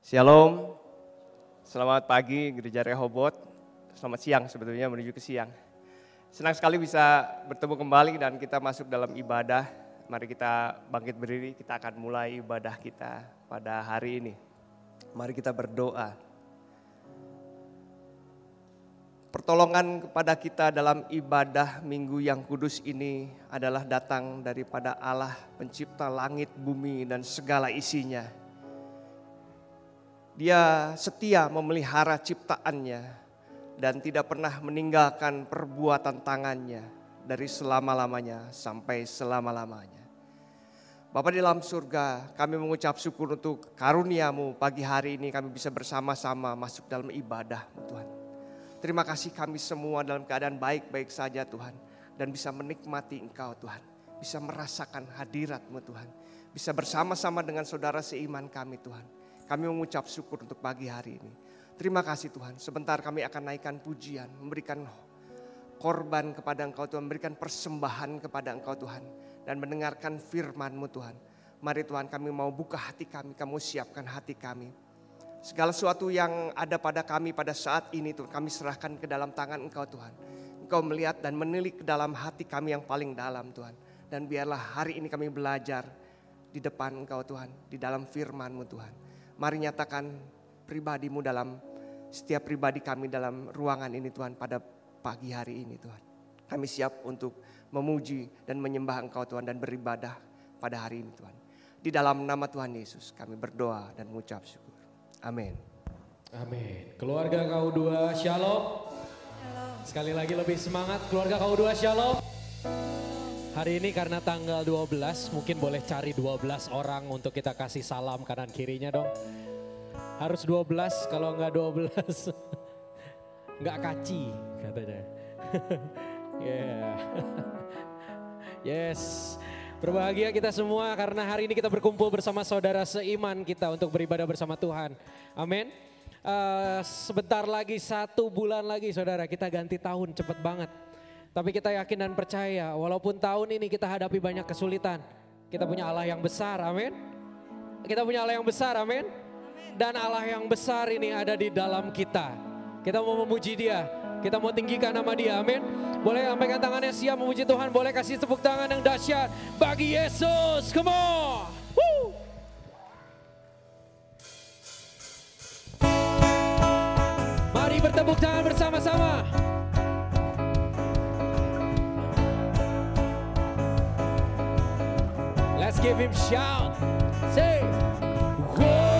Shalom, selamat pagi Gereja Rehoboth, selamat siang sebetulnya menuju ke siang. Senang sekali bisa bertemu kembali dan kita masuk dalam ibadah. Mari kita bangkit berdiri, kita akan mulai ibadah kita pada hari ini. Mari kita berdoa. Pertolongan kepada kita dalam ibadah minggu yang kudus ini adalah datang daripada Allah pencipta langit, bumi dan segala isinya. Dia setia memelihara ciptaannya dan tidak pernah meninggalkan perbuatan tangannya dari selama-lamanya sampai selama-lamanya. Bapa di dalam surga, kami mengucap syukur untuk karunia-Mu pagi hari ini kami bisa bersama-sama masuk dalam ibadah Tuhan. Terima kasih kami semua dalam keadaan baik-baik saja Tuhan. Dan bisa menikmati Engkau Tuhan. Bisa merasakan hadirat-Mu Tuhan. Bisa bersama-sama dengan saudara seiman kami Tuhan. Kami mengucap syukur untuk pagi hari ini. Terima kasih Tuhan. Sebentar kami akan naikkan pujian. Memberikan korban kepada Engkau Tuhan. Memberikan persembahan kepada Engkau Tuhan. Dan mendengarkan firman-Mu Tuhan. Mari Tuhan kami mau buka hati kami. Kamu siapkan hati kami. Segala sesuatu yang ada pada kami pada saat ini Tuhan. Kami serahkan ke dalam tangan Engkau Tuhan. Engkau melihat dan menilik ke dalam hati kami yang paling dalam Tuhan. Dan biarlah hari ini kami belajar di depan Engkau Tuhan. Di dalam firman-Mu Tuhan. Mari nyatakan pribadi-Mu dalam setiap pribadi kami dalam ruangan ini Tuhan pada pagi hari ini Tuhan. Kami siap untuk memuji dan menyembah Engkau Tuhan dan beribadah pada hari ini Tuhan. Di dalam nama Tuhan Yesus kami berdoa dan mengucap syukur. Amin. Amin. Keluarga KU2 Shalom. Sekali lagi lebih semangat keluarga KU2 Shalom. Hari ini karena tanggal 12 mungkin boleh cari 12 orang untuk kita kasih salam kanan kirinya dong. Harus 12 kalau enggak 12 enggak kaci katanya. Yeah. Yes. Berbahagia kita semua karena hari ini kita berkumpul bersama saudara seiman kita untuk beribadah bersama Tuhan. Amin. Sebentar lagi 1 bulan lagi saudara kita ganti tahun cepet banget. Tapi kita yakin dan percaya walaupun tahun ini kita hadapi banyak kesulitan. Kita punya Allah yang besar, amin. Kita punya Allah yang besar, amin. Dan Allah yang besar ini ada di dalam kita. Kita mau memuji Dia, kita mau tinggikan nama Dia, amin. Boleh lambaikan tangannya siap memuji Tuhan, boleh kasih tepuk tangan yang dahsyat bagi Yesus, come on. Woo. Mari bertepuk tangan bersama-sama. Let's give him shout. Say, whoa.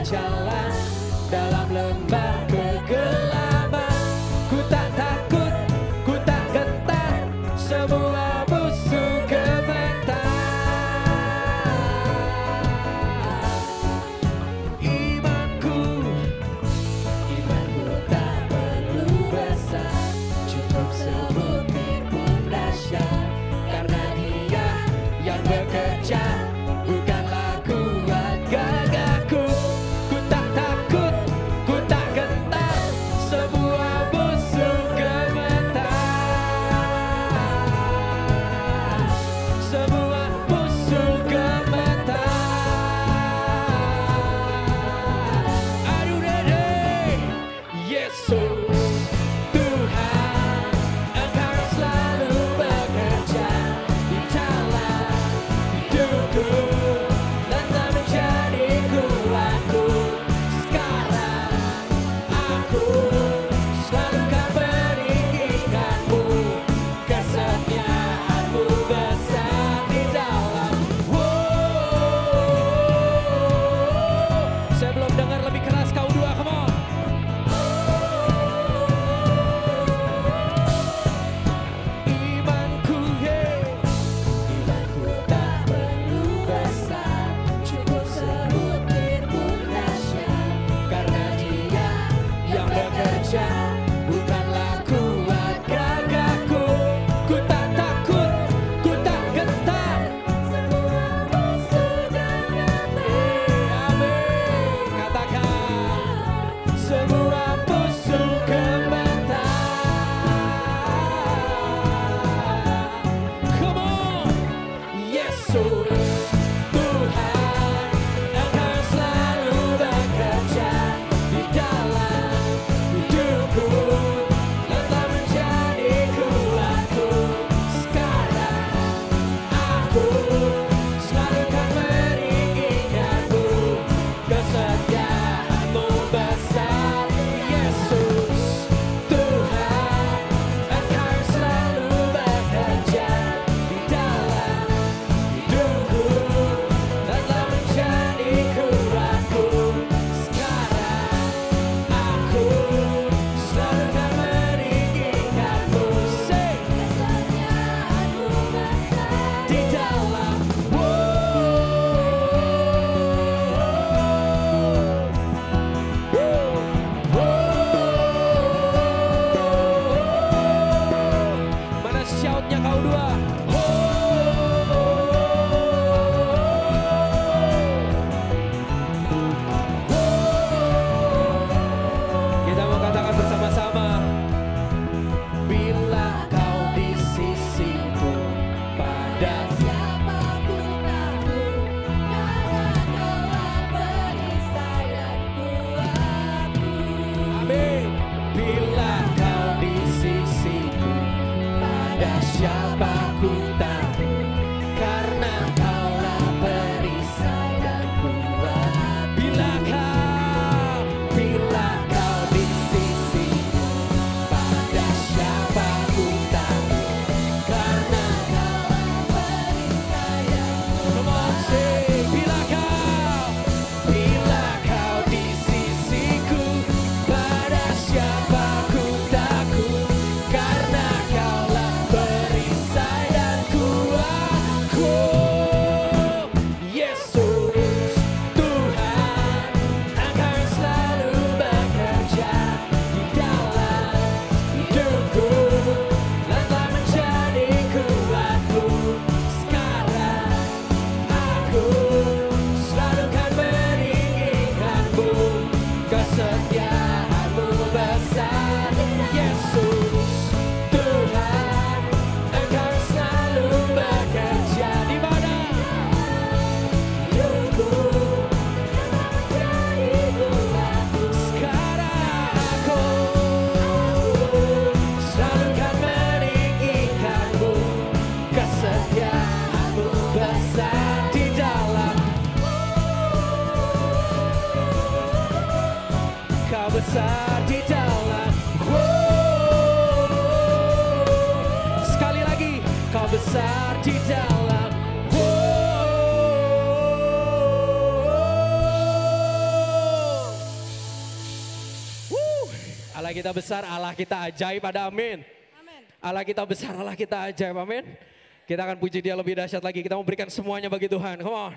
Jalan dalam lembah kegelapan, ku tak takut, ku tak gentar, semua musuh gemetar. Imanku tak perlu besar, cukup sebutir pun dahsyat, karena Dia yang bekerja. Bukanlah kuat gagahku, ku tak takut, ku tak gentar. Aku selalu kan meninggikanmu, kesetiaanmu besar. Yesus Tuhan, Engkau selalu bekerja di mana hidupku. Sekarang aku selalu kan meninggikanmu, kesetiaanmu besar di dalam. Kau besar di dalam. Sekali lagi, kau besar di dalam. Allah kita besar, Allah kita ajaib, pada amin. Allah kita besar, Allah kita ajaib, amin. Kita akan puji Dia lebih dahsyat lagi. Kita mau berikan semuanya bagi Tuhan. Come on.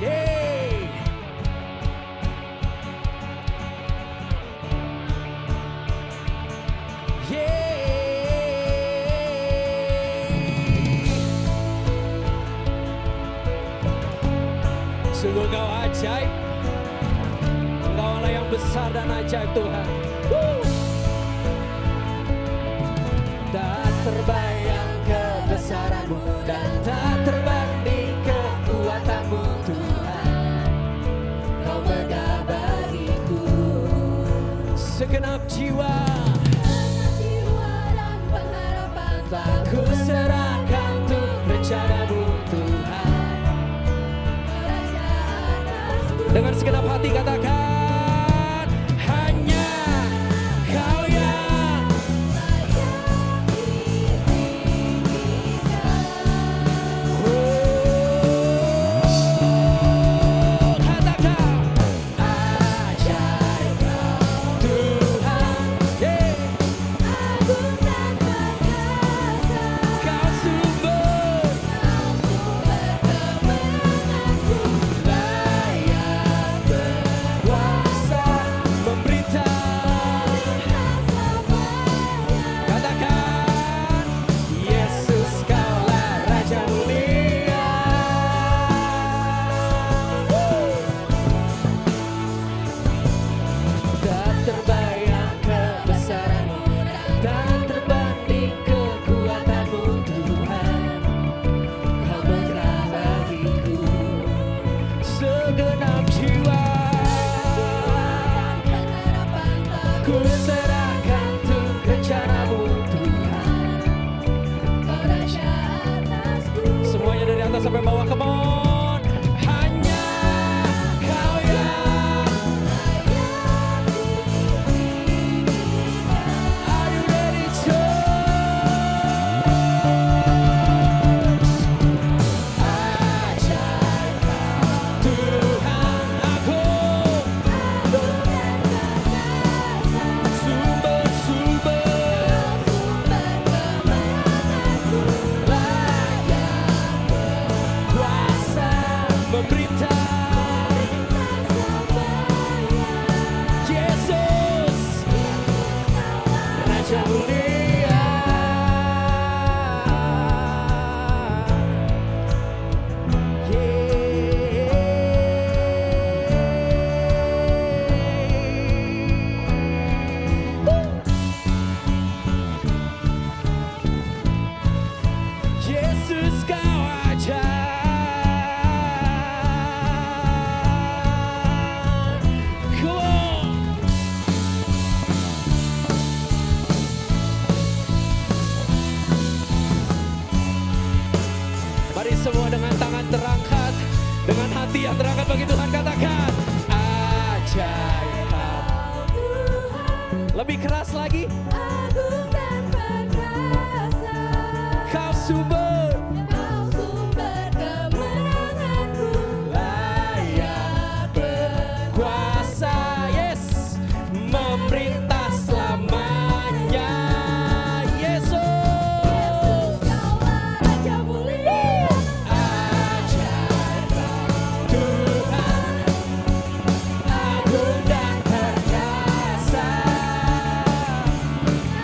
Yeay. Sungguh Kau ajaib, Engkau Allah yang besar dan ajaib Tuhan. Tak terbayang kebesaran-Mu dan tak terbanding kekuatan-Mu Tuhan. Kau megah bagiku segenap jiwa dan pengharapan tak ku serahkan untuk rencana-Mu Tuhan. Dengan segenap hati katakan, hanya Kau yang katakan, ajaib Kau Tuhan, agung dan perkasa. Kau sumber kemenanganku, layak berkuasa memberitakan. Katakan, Yesus Kaulah Raja mulia. Tak terbayang kebesaran-Mu, tak terbanding kekuatan-Mu Tuhan. Kau megah bagiku segenap jiwa, ku serahkan untuk rencana-Mu Tuhan. Kau raja atasku. Semuanya dari atas sampai bawah, come on. Hanya Kau yang are you ready, church? Ajaib Kau Tuhan, agung sumber-sumber kemenanganku, layak berkuasa memberitakan. Yesus Raja mulia. Yesus Kau ajaib. Come on. Mari semua dengan tangan terangkat, dengan hati yang terangkat bagi Tuhan, katakan, ajaib Kau Tuhan. Lebih keras lagi. Agung dan perkasa. Kau sumber kemenanganku, layak berkuasa. Yes, memerintah selamanya. Yesus Kaulah Raja mulia. Ajaib Kau Tuhan, agung dan perkasa.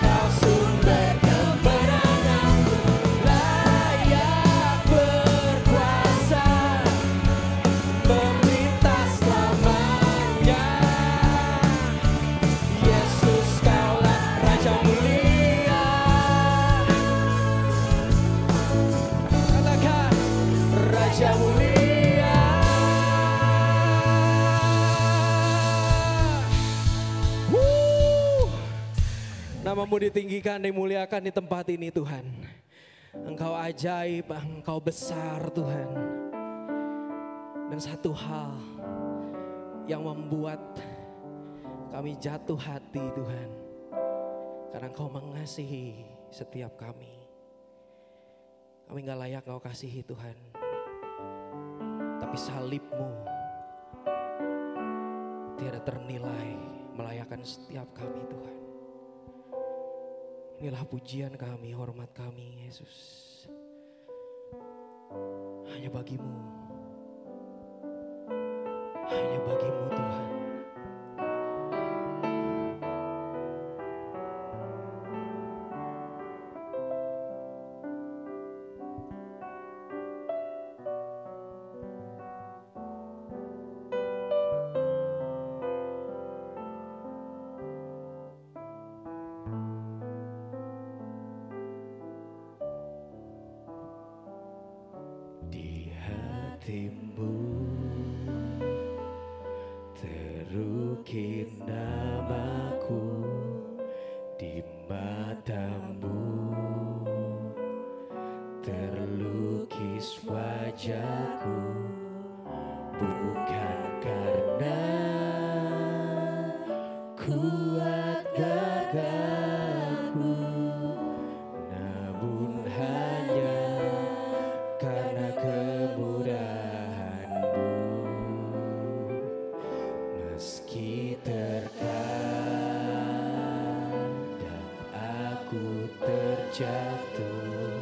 Kau sumber kemenanganku, layak Namamu ditinggikan, dimuliakan di tempat ini Tuhan. Engkau ajaib, Engkau besar Tuhan. Dan satu hal yang membuat kami jatuh hati Tuhan. Karena Engkau mengasihi setiap kami. Kami gak layak Engkau kasihi Tuhan. Tapi salib-Mu tiada ternilai melayakan setiap kami Tuhan. Inilah pujian kami, hormat kami Yesus. Hanya bagi-Mu. Hanya bagi-Mu Tuhan. Di hatimu terukir namaku, di matamu terlukis wajahku, bukan karena kuat gagahku, namun hanya karena kemurahan-Mu. Meski terkadang aku terjatuh,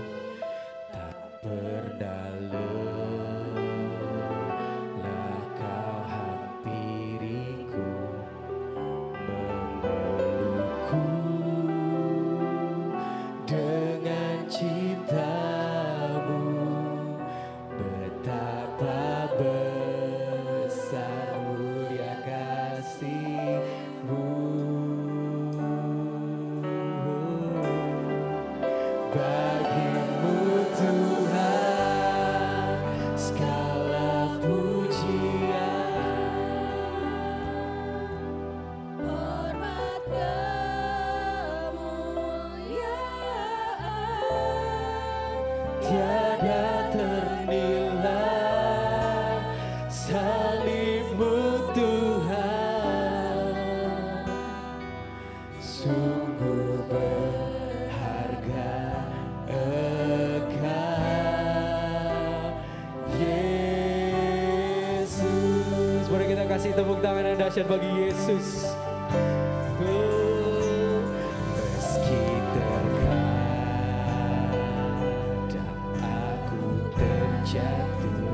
tak pernah lelah Kau hampiriku, memelukku dengan cinta-Mu. Betapa besar mulia kasih-Mu. Bagi-Mu Tuhan segala pujian, Hormat kemuliaan tiada ternilai salib-Mu Tuhan, sungguh berharga Engkau Yesus. Mari kita kasih tepuk tangan yang dahsyat bagi Yesus. Meski terkadang aku terjatuh,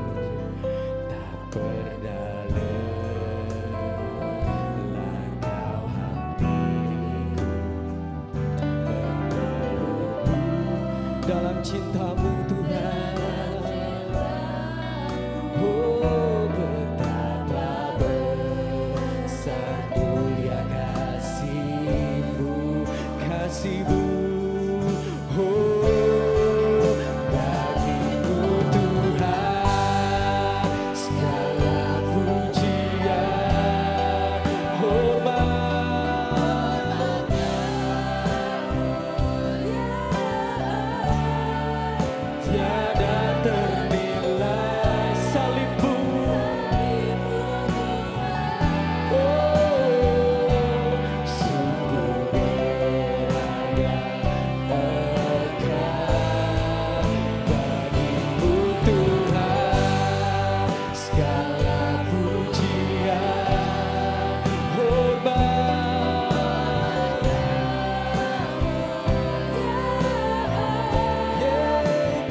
tak pernah lelah Kau hampiriku, memelukku Dalam cinta-Mu Tuhan. Oh, betapa besar mulia kasih-Mu, kasih-Mu. Oh, bagi-Mu Tuhan segala pujian, hormat tiada ternilai salib-Mu. Oh, sungguh berharga Engkau. Bagi-Mu Tuhan segala pujian, hormat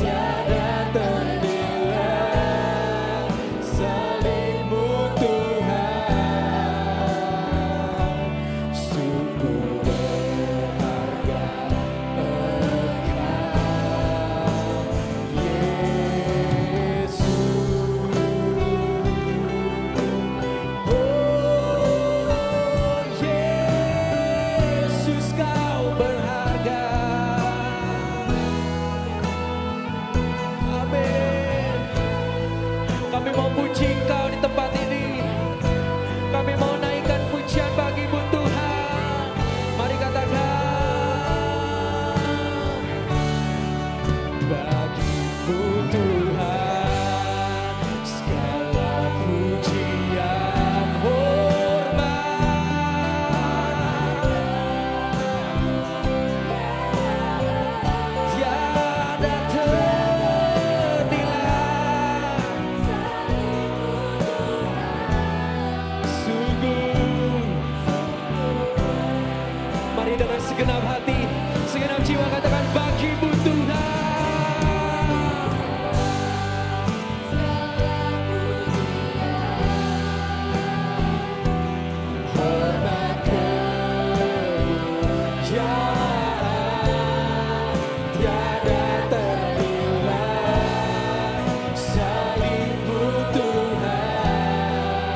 tiada ternilai salib-Mu Tuhan, sungguh berharga Engkau Yesus. Oh Yesus, Kau berharga. Amin. Kami mau puji Engkau di tempat ini. Kami mau naikkan pujian bagi-Mu Tuhan. Mari katakan Tuhan, segala pujian hormat tiada ternilai. Sungguh, mari dengan segenap hati, segenap jiwa katakan bagimu Tuhan. Hormat kemuliaan tiada ternilai, salibmu Tuhan,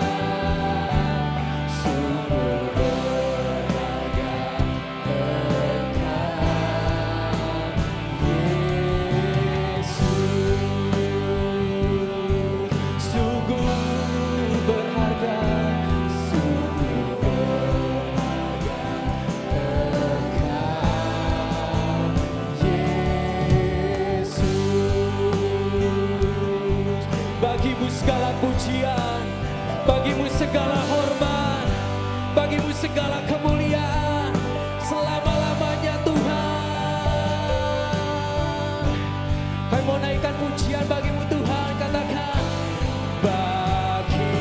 sungguh berharga Yesus, sungguh berharga, sungguh berharga Yesus. Bagimu segala pujian, bagimu segala hormat, bagimu segala kemuliaan selama-lamanya Tuhan. Kami mau naikkan pujian bagimu Tuhan, katakan bagi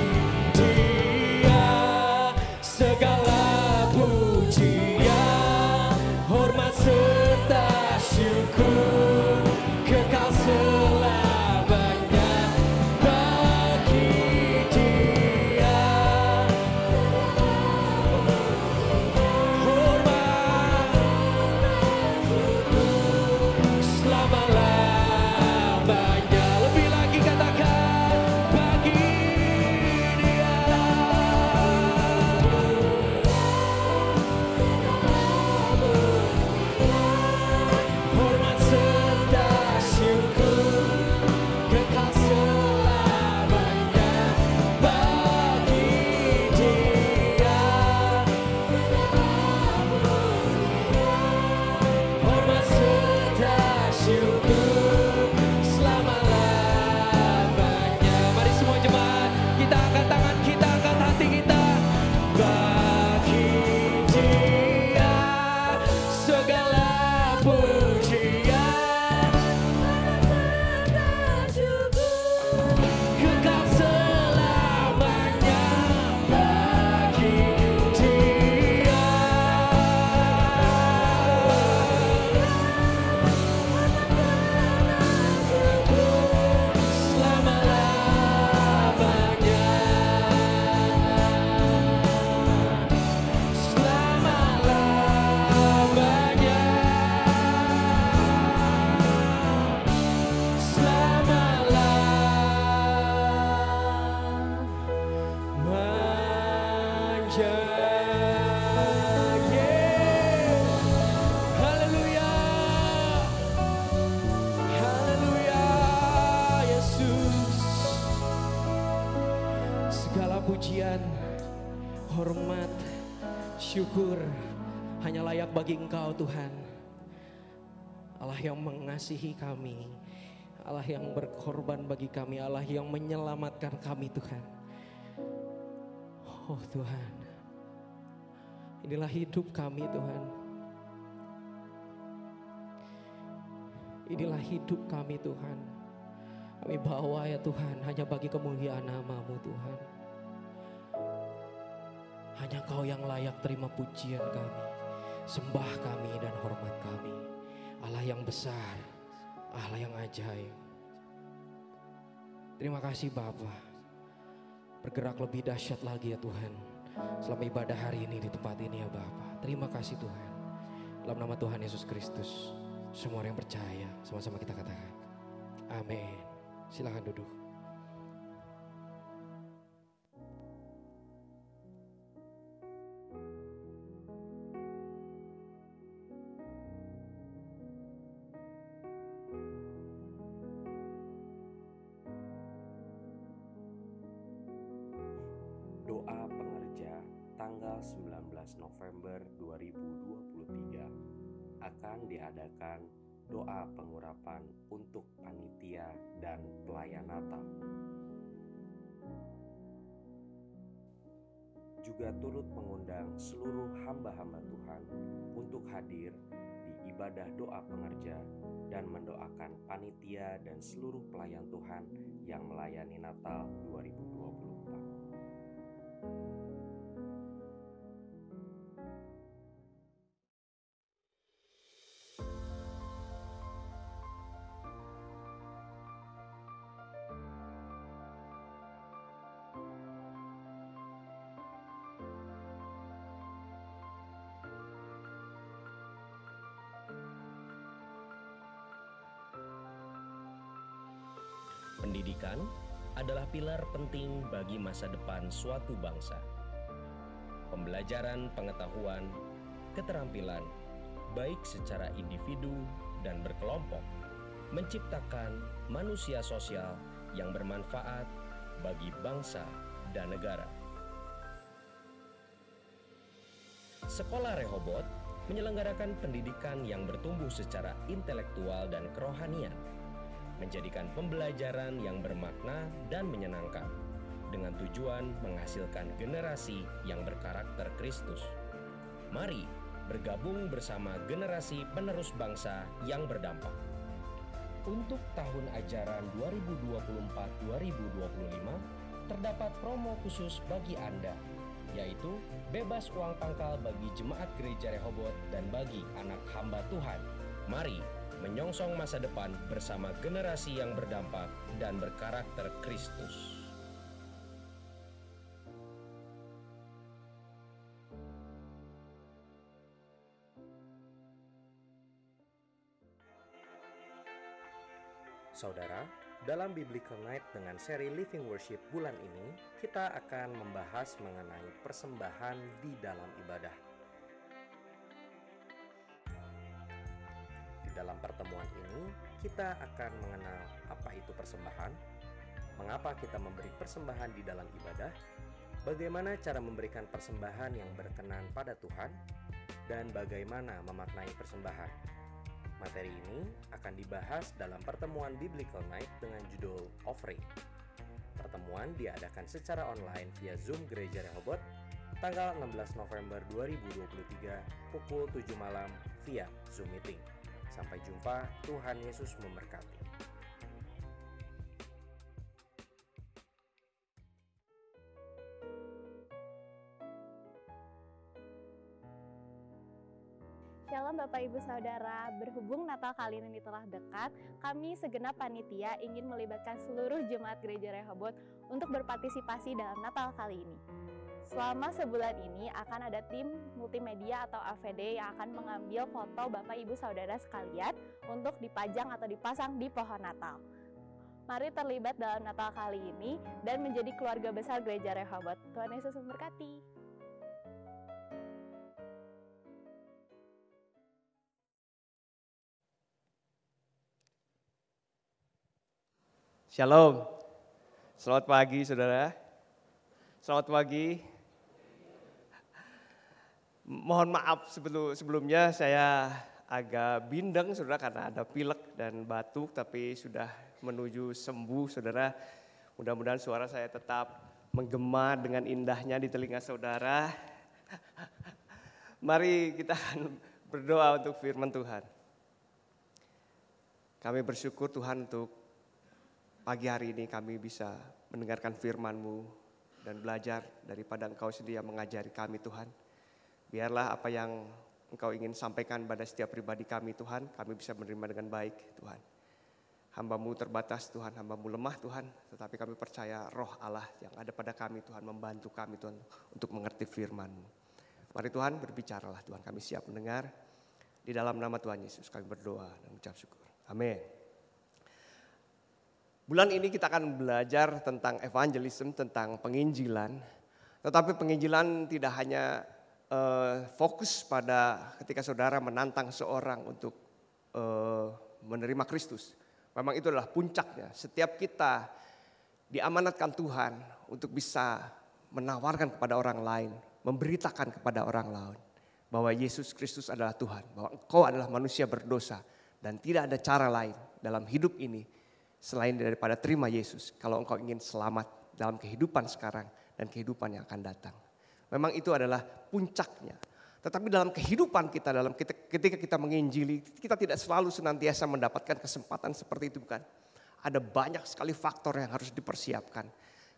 Dia segala pujian, hormat serta syukur kekal selamanya. Bagi Dia hormat selama-lamanya. Lebih lagi katakan bagi Dia hormat serta syukur kekal selamanya. Bagi Dia hormat serta syukur selama-lamanya. Mari semua jemaat, kita angkat tangan kita, angkat hati kita. Bagi Dia segala pujian, kekal selamanya. Bagi Dia selama-lamanya, selama-lamanya, selama-lamanya. Haleluya, haleluya, Yesus. Segala pujian, hormat, syukur hanya layak bagi Engkau Tuhan. Allah yang mengasihi kami, Allah yang berkorban bagi kami, Allah yang menyelamatkan kami Tuhan. Oh Tuhan, inilah hidup kami Tuhan. Inilah hidup kami Tuhan. Kami bawa ya Tuhan hanya bagi kemuliaan nama-Mu Tuhan. Hanya Kau yang layak terima pujian kami, sembah kami dan hormat kami. Allah yang besar, Allah yang ajaib. Terima kasih Bapa. Bergerak lebih dahsyat lagi ya Tuhan selama ibadah hari ini di tempat ini ya Bapa. Terima kasih Tuhan. Dalam nama Tuhan Yesus Kristus, semua orang yang percaya sama-sama kita katakan amin. Silakan duduk. Doa pengerja tanggal 19 November 2023 akan diadakan doa pengurapan untuk panitia dan pelayan Natal. Juga turut mengundang seluruh hamba-hamba Tuhan untuk hadir di ibadah doa pengerja dan mendoakan panitia dan seluruh pelayan Tuhan yang melayani Natal 2024. Pendidikan adalah pilar penting bagi masa depan suatu bangsa. Pembelajaran pengetahuan, keterampilan, baik secara individu dan berkelompok, menciptakan manusia sosial yang bermanfaat bagi bangsa dan negara. Sekolah Rehoboth menyelenggarakan pendidikan yang bertumbuh secara intelektual dan kerohanian, menjadikan pembelajaran yang bermakna dan menyenangkan, dengan tujuan menghasilkan generasi yang berkarakter Kristus. Mari bergabung bersama generasi penerus bangsa yang berdampak. Untuk tahun ajaran 2024-2025, terdapat promo khusus bagi Anda, yaitu bebas uang pangkal bagi jemaat gereja Rehoboth dan bagi anak hamba Tuhan. Mari menyongsong masa depan bersama generasi yang berdampak dan berkarakter Kristus. Saudara, dalam Biblical Night dengan seri Living Worship bulan ini, kita akan membahas mengenai persembahan di dalam ibadah. Dalam pertemuan ini, kita akan mengenal apa itu persembahan, mengapa kita memberi persembahan di dalam ibadah, bagaimana cara memberikan persembahan yang berkenan pada Tuhan, dan bagaimana memaknai persembahan. Materi ini akan dibahas dalam pertemuan Biblical Night dengan judul Offering. Pertemuan diadakan secara online via Zoom Gereja Rehoboth tanggal 16 November 2023 pukul 7 malam via Zoom Meeting. Sampai jumpa, Tuhan Yesus memberkati. Shalom Bapak Ibu Saudara, berhubung Natal kali ini telah dekat, kami segenap panitia ingin melibatkan seluruh jemaat gereja Rehoboth untuk berpartisipasi dalam Natal kali ini. Selama sebulan ini akan ada tim multimedia atau AVD yang akan mengambil foto Bapak Ibu Saudara sekalian untuk dipajang atau dipasang di pohon Natal. Mari terlibat dalam Natal kali ini dan menjadi keluarga besar gereja Rehoboth. Tuhan Yesus memberkati. Shalom, selamat pagi saudara, selamat pagi. Mohon maaf sebelumnya saya agak bindeng saudara karena ada pilek dan batuk, tapi sudah menuju sembuh saudara. Mudah-mudahan suara saya tetap menggema dengan indahnya di telinga saudara. Mari kita berdoa untuk firman Tuhan. Kami bersyukur Tuhan untuk pagi hari ini kami bisa mendengarkan firman-Mu dan belajar daripada Engkau sendiri yang mengajari kami Tuhan. Biarlah apa yang Engkau ingin sampaikan pada setiap pribadi kami Tuhan, kami bisa menerima dengan baik Tuhan. Hamba-Mu terbatas Tuhan, Hamba-Mu lemah Tuhan, tetapi kami percaya roh Allah yang ada pada kami Tuhan membantu kami Tuhan untuk mengerti firman-Mu. Mari Tuhan berbicaralah Tuhan, kami siap mendengar. Di dalam nama Tuhan Yesus kami berdoa dan mengucap syukur. Amin. Bulan ini kita akan belajar tentang evangelism, tentang penginjilan. Tetapi penginjilan tidak hanya fokus pada ketika saudara menantang seorang untuk menerima Kristus. Memang itu adalah puncaknya. Setiap kita diamanatkan Tuhan untuk bisa menawarkan kepada orang lain, memberitakan kepada orang lain bahwa Yesus Kristus adalah Tuhan, bahwa engkau adalah manusia berdosa dan tidak ada cara lain dalam hidup ini selain daripada terima Yesus kalau engkau ingin selamat dalam kehidupan sekarang dan kehidupan yang akan datang. Memang itu adalah puncaknya. Tetapi dalam kehidupan kita, ketika kita menginjili, kita tidak selalu senantiasa mendapatkan kesempatan seperti itu, bukan? Ada banyak sekali faktor yang harus dipersiapkan.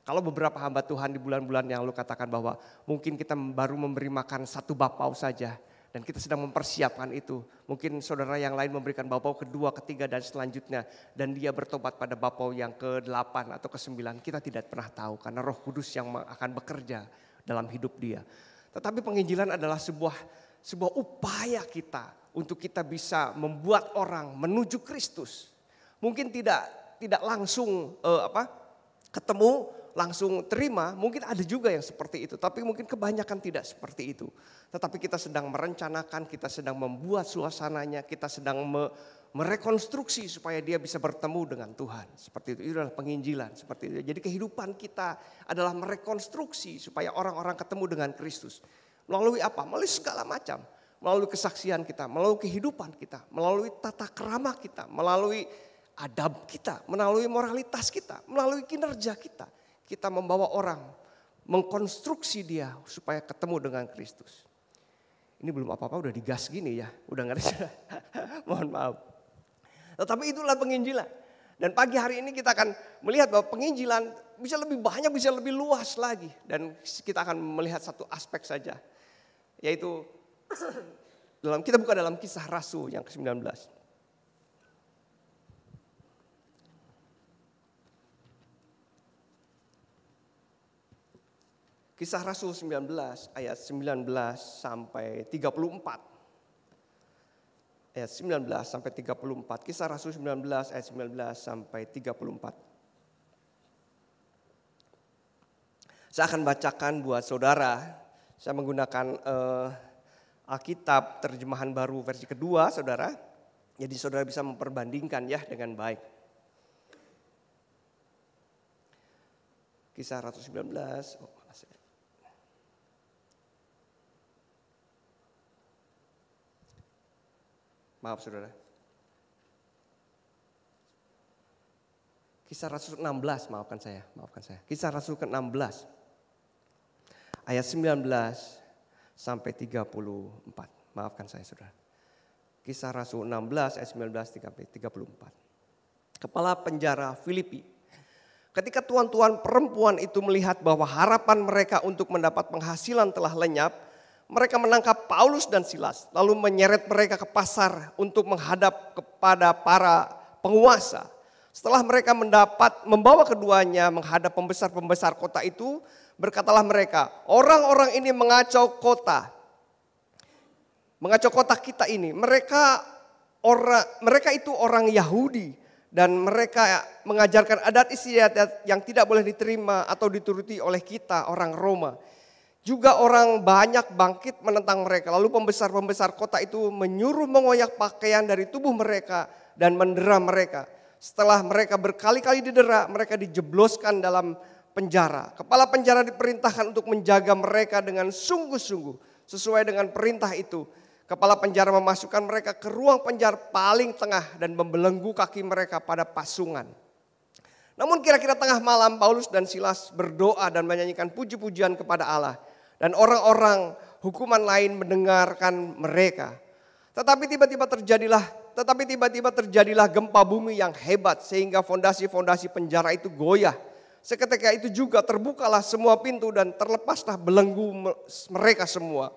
Kalau beberapa hamba Tuhan di bulan-bulan yang lalu katakan bahwa mungkin kita baru memberi makan 1 bapau saja dan kita sedang mempersiapkan itu. Mungkin saudara yang lain memberikan bapau kedua, ketiga dan selanjutnya dan dia bertobat pada bapau yang ke-8 atau ke-9. Kita tidak pernah tahu karena Roh Kudus yang akan bekerja dalam hidup dia. Tetapi penginjilan adalah sebuah upaya kita untuk kita bisa membuat orang menuju Kristus. Mungkin tidak langsung ketemu, langsung terima, mungkin ada juga yang seperti itu. Tapi mungkin kebanyakan tidak seperti itu. Tetapi kita sedang merencanakan, kita sedang membuat suasananya, kita sedang merekonstruksi supaya dia bisa bertemu dengan Tuhan. Seperti itu adalah penginjilan. Seperti itu. Jadi kehidupan kita adalah merekonstruksi supaya orang-orang ketemu dengan Kristus. Melalui apa? Melalui segala macam. Melalui kesaksian kita, melalui kehidupan kita, melalui tata krama kita, melalui adab kita, melalui moralitas kita, melalui kinerja kita. Kita membawa orang, mengkonstruksi dia supaya ketemu dengan Kristus. Ini belum apa-apa udah digas gini ya, udah ngerti. Mohon maaf. Tetapi itulah penginjilan. Dan pagi hari ini kita akan melihat bahwa penginjilan bisa lebih banyak, bisa lebih luas lagi. Dan kita akan melihat satu aspek saja. Yaitu kita buka dalam Kisah Rasul yang ke-19. Kisah Rasul 19 ayat 19 sampai 34. Ayat 19 sampai 34. Kisah Rasul 19 ayat 19 sampai 34. Saya akan bacakan buat saudara. Saya menggunakan Alkitab terjemahan baru versi kedua, saudara. Jadi saudara bisa memperbandingkan ya dengan baik. Kisah Rasul 19. Maaf saudara. Kisah Rasul 16, maafkan saya. Kisah Rasul ke-16. Ayat 19 sampai 34. Maafkan saya saudara. Kisah Rasul 16 ayat 19 sampai 34. Kepala penjara Filipi. Ketika tuan-tuan perempuan itu melihat bahwa harapan mereka untuk mendapat penghasilan telah lenyap, mereka menangkap Paulus dan Silas, lalu menyeret mereka ke pasar untuk menghadap kepada para penguasa. Setelah mereka membawa keduanya menghadap pembesar-pembesar kota itu, berkatalah mereka, orang-orang ini mengacau kota kita ini. Mereka itu orang Yahudi dan mereka mengajarkan adat istiadat yang tidak boleh diterima atau dituruti oleh kita orang Roma. Juga orang banyak bangkit menentang mereka. Lalu pembesar-pembesar kota itu menyuruh mengoyak pakaian dari tubuh mereka dan mendera mereka. Setelah mereka berkali-kali didera, mereka dijebloskan dalam penjara. Kepala penjara diperintahkan untuk menjaga mereka dengan sungguh-sungguh. Sesuai dengan perintah itu, kepala penjara memasukkan mereka ke ruang penjara paling tengah dan membelenggu kaki mereka pada pasungan. Namun kira-kira tengah malam Paulus dan Silas berdoa dan menyanyikan puji-pujian kepada Allah. Dan orang-orang hukuman lain mendengarkan mereka. Tetapi tiba-tiba terjadilah gempa bumi yang hebat sehingga fondasi-fondasi penjara itu goyah. Seketika itu juga terbukalah semua pintu dan terlepaslah belenggu mereka semua.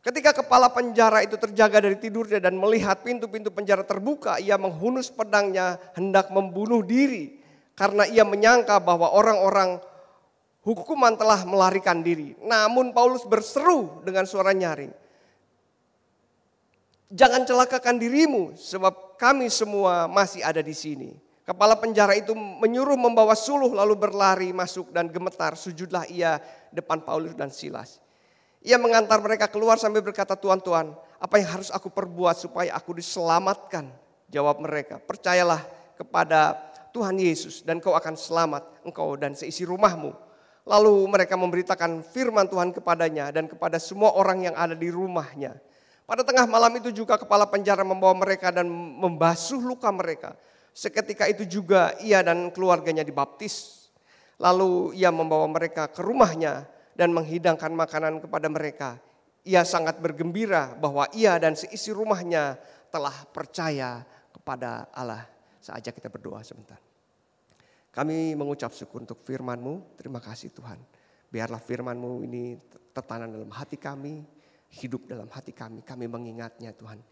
Ketika kepala penjara itu terjaga dari tidurnya dan melihat pintu-pintu penjara terbuka, ia menghunus pedangnya hendak membunuh diri. Karena ia menyangka bahwa orang-orang hukuman telah melarikan diri. Namun Paulus berseru dengan suara nyaring. Jangan celakakan dirimu sebab kami semua masih ada di sini. Kepala penjara itu menyuruh membawa suluh lalu berlari masuk dan gemetar sujudlah ia depan Paulus dan Silas. Ia mengantar mereka keluar sambil berkata, Tuan-tuan, apa yang harus aku perbuat supaya aku diselamatkan? Jawab mereka, percayalah kepada Tuhan Yesus dan kau akan selamat, engkau dan seisi rumahmu. Lalu mereka memberitakan firman Tuhan kepadanya dan kepada semua orang yang ada di rumahnya. Pada tengah malam itu juga kepala penjara membawa mereka dan membasuh luka mereka. Seketika itu juga ia dan keluarganya dibaptis. Lalu ia membawa mereka ke rumahnya dan menghidangkan makanan kepada mereka. Ia sangat bergembira bahwa ia dan seisi rumahnya telah percaya kepada Allah. Saatnya kita berdoa sebentar. Kami mengucap syukur untuk firman-Mu. Terima kasih Tuhan. Biarlah firman-Mu ini tertanam dalam hati kami, hidup dalam hati kami. Kami mengingatnya Tuhan.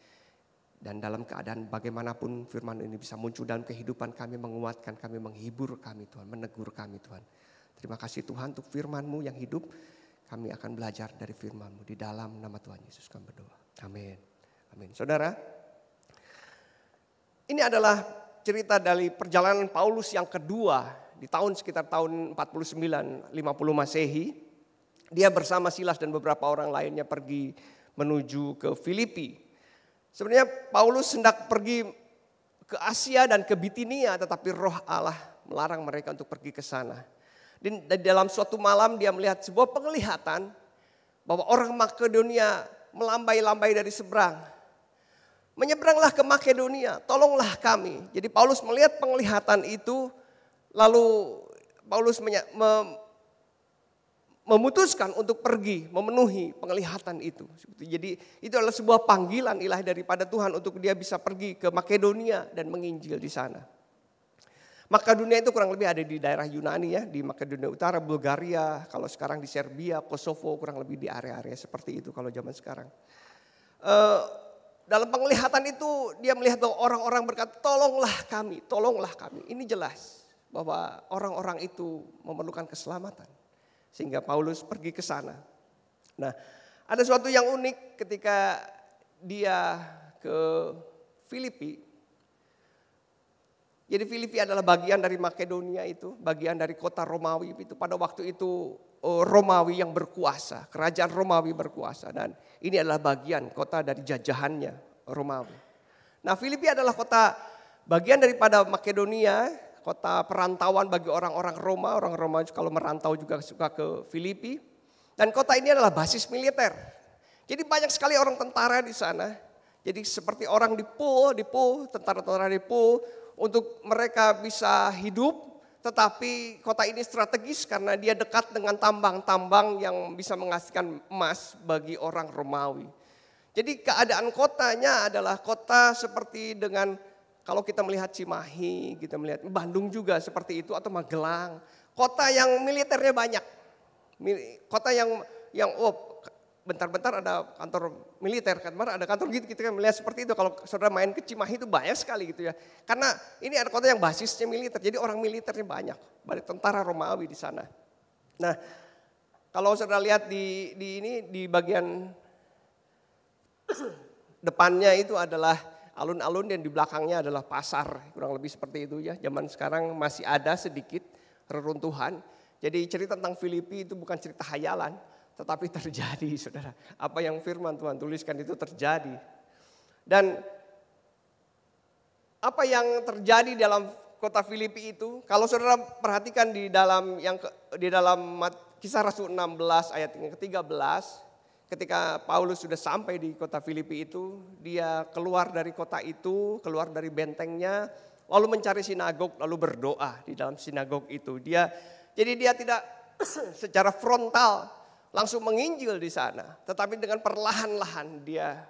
Dan dalam keadaan bagaimanapun firman ini bisa muncul dalam kehidupan kami, menguatkan kami, menghibur kami Tuhan, menegur kami Tuhan. Terima kasih Tuhan untuk firman-Mu yang hidup. Kami akan belajar dari firman-Mu. Di dalam nama Tuhan Yesus kami berdoa. Amin. Amin. Saudara, ini adalah cerita dari perjalanan Paulus yang kedua di sekitar tahun 49-50 Masehi. Dia bersama Silas dan beberapa orang lainnya pergi menuju ke Filipi. Sebenarnya Paulus hendak pergi ke Asia dan ke Bitinia, tetapi Roh Allah melarang mereka untuk pergi ke sana. Dan dalam suatu malam dia melihat sebuah penglihatan bahwa orang Makedonia melambai-lambai dari seberang. Menyeberanglah ke Makedonia, tolonglah kami. Jadi Paulus melihat penglihatan itu, lalu Paulus memutuskan untuk pergi memenuhi penglihatan itu. Jadi itu adalah sebuah panggilan ilahi daripada Tuhan untuk dia bisa pergi ke Makedonia dan menginjil di sana. Makedonia itu kurang lebih ada di daerah Yunani ya, di Makedonia Utara, Bulgaria, kalau sekarang di Serbia, Kosovo, kurang lebih di area-area seperti itu kalau zaman sekarang. Dalam penglihatan itu dia melihat bahwa orang-orang berkata, tolonglah kami, tolonglah kami. Ini jelas bahwa orang-orang itu memerlukan keselamatan. Sehingga Paulus pergi ke sana. Nah, ada sesuatu yang unik ketika dia ke Filipi. Jadi Filipi adalah bagian dari Makedonia itu, bagian dari kota Romawi itu. Pada waktu itu Romawi yang berkuasa, kerajaan Romawi berkuasa. Dan ini adalah bagian kota dari jajahannya Romawi. Nah, Filipi adalah kota bagian daripada Makedonia, kota perantauan bagi orang-orang Roma. Orang Roma kalau merantau juga suka ke Filipi. Dan kota ini adalah basis militer. Jadi banyak sekali orang tentara di sana. Jadi seperti orang di pool, tentara-tentara di pool. Untuk mereka bisa hidup. Tetapi kota ini strategis karena dia dekat dengan tambang-tambang yang bisa menghasilkan emas bagi orang Romawi. Jadi keadaan kotanya adalah kota seperti dengan kalau kita melihat Cimahi, kita melihat Bandung juga seperti itu atau Magelang. Kota yang militernya banyak. Kota yang bentar-bentar ada kantor militer, ada kantor gitu, kita kan melihat seperti itu. Kalau saudara main ke Cimahi itu banyak sekali gitu ya. Karena ini ada kota yang basisnya militer, jadi orang militernya banyak. Banyak tentara Romawi di sana. Nah, kalau saudara lihat di bagian depannya itu adalah alun-alun dan di belakangnya adalah pasar, kurang lebih seperti itu ya. Zaman sekarang masih ada sedikit reruntuhan. Jadi cerita tentang Filipi itu bukan cerita hayalan, tetapi terjadi saudara. Apa yang firman Tuhan tuliskan itu terjadi. Dan apa yang terjadi dalam kota Filipi itu, kalau saudara perhatikan di dalam Kisah Rasul 16 ayat yang ke-13, ketika Paulus sudah sampai di kota Filipi itu, dia keluar dari kota itu, keluar dari bentengnya, lalu mencari sinagog, lalu berdoa di dalam sinagog itu. Jadi dia tidak secara frontal langsung menginjil di sana, tetapi dengan perlahan-lahan dia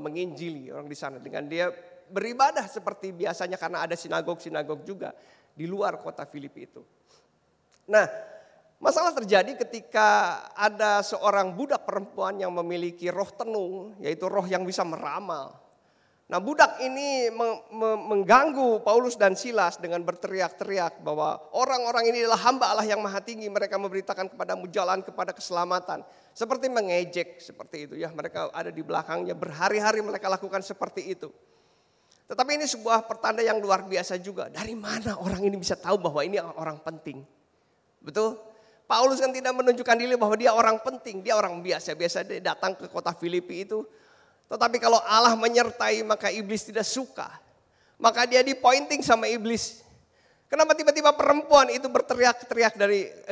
menginjili orang di sana. Dengan dia beribadah seperti biasanya karena ada sinagog-sinagog juga di luar kota Filipi itu. Nah, masalah terjadi ketika ada seorang budak perempuan yang memiliki roh tenung, yaitu roh yang bisa meramal. Nah, budak ini mengganggu Paulus dan Silas dengan berteriak-teriak bahwa orang-orang ini adalah hamba Allah yang maha tinggi. Mereka memberitakan kepadamu jalan kepada keselamatan. Seperti mengejek seperti itu ya. Mereka ada di belakangnya, berhari-hari mereka lakukan seperti itu. Tetapi ini sebuah pertanda yang luar biasa juga. Dari mana orang ini bisa tahu bahwa ini orang penting? Betul? Paulus kan tidak menunjukkan diri bahwa dia orang penting, dia orang biasa-biasa, dia datang ke kota Filipi itu. Tetapi kalau Allah menyertai maka iblis tidak suka. Maka dia dipointing sama iblis. Kenapa tiba-tiba perempuan itu berteriak-teriak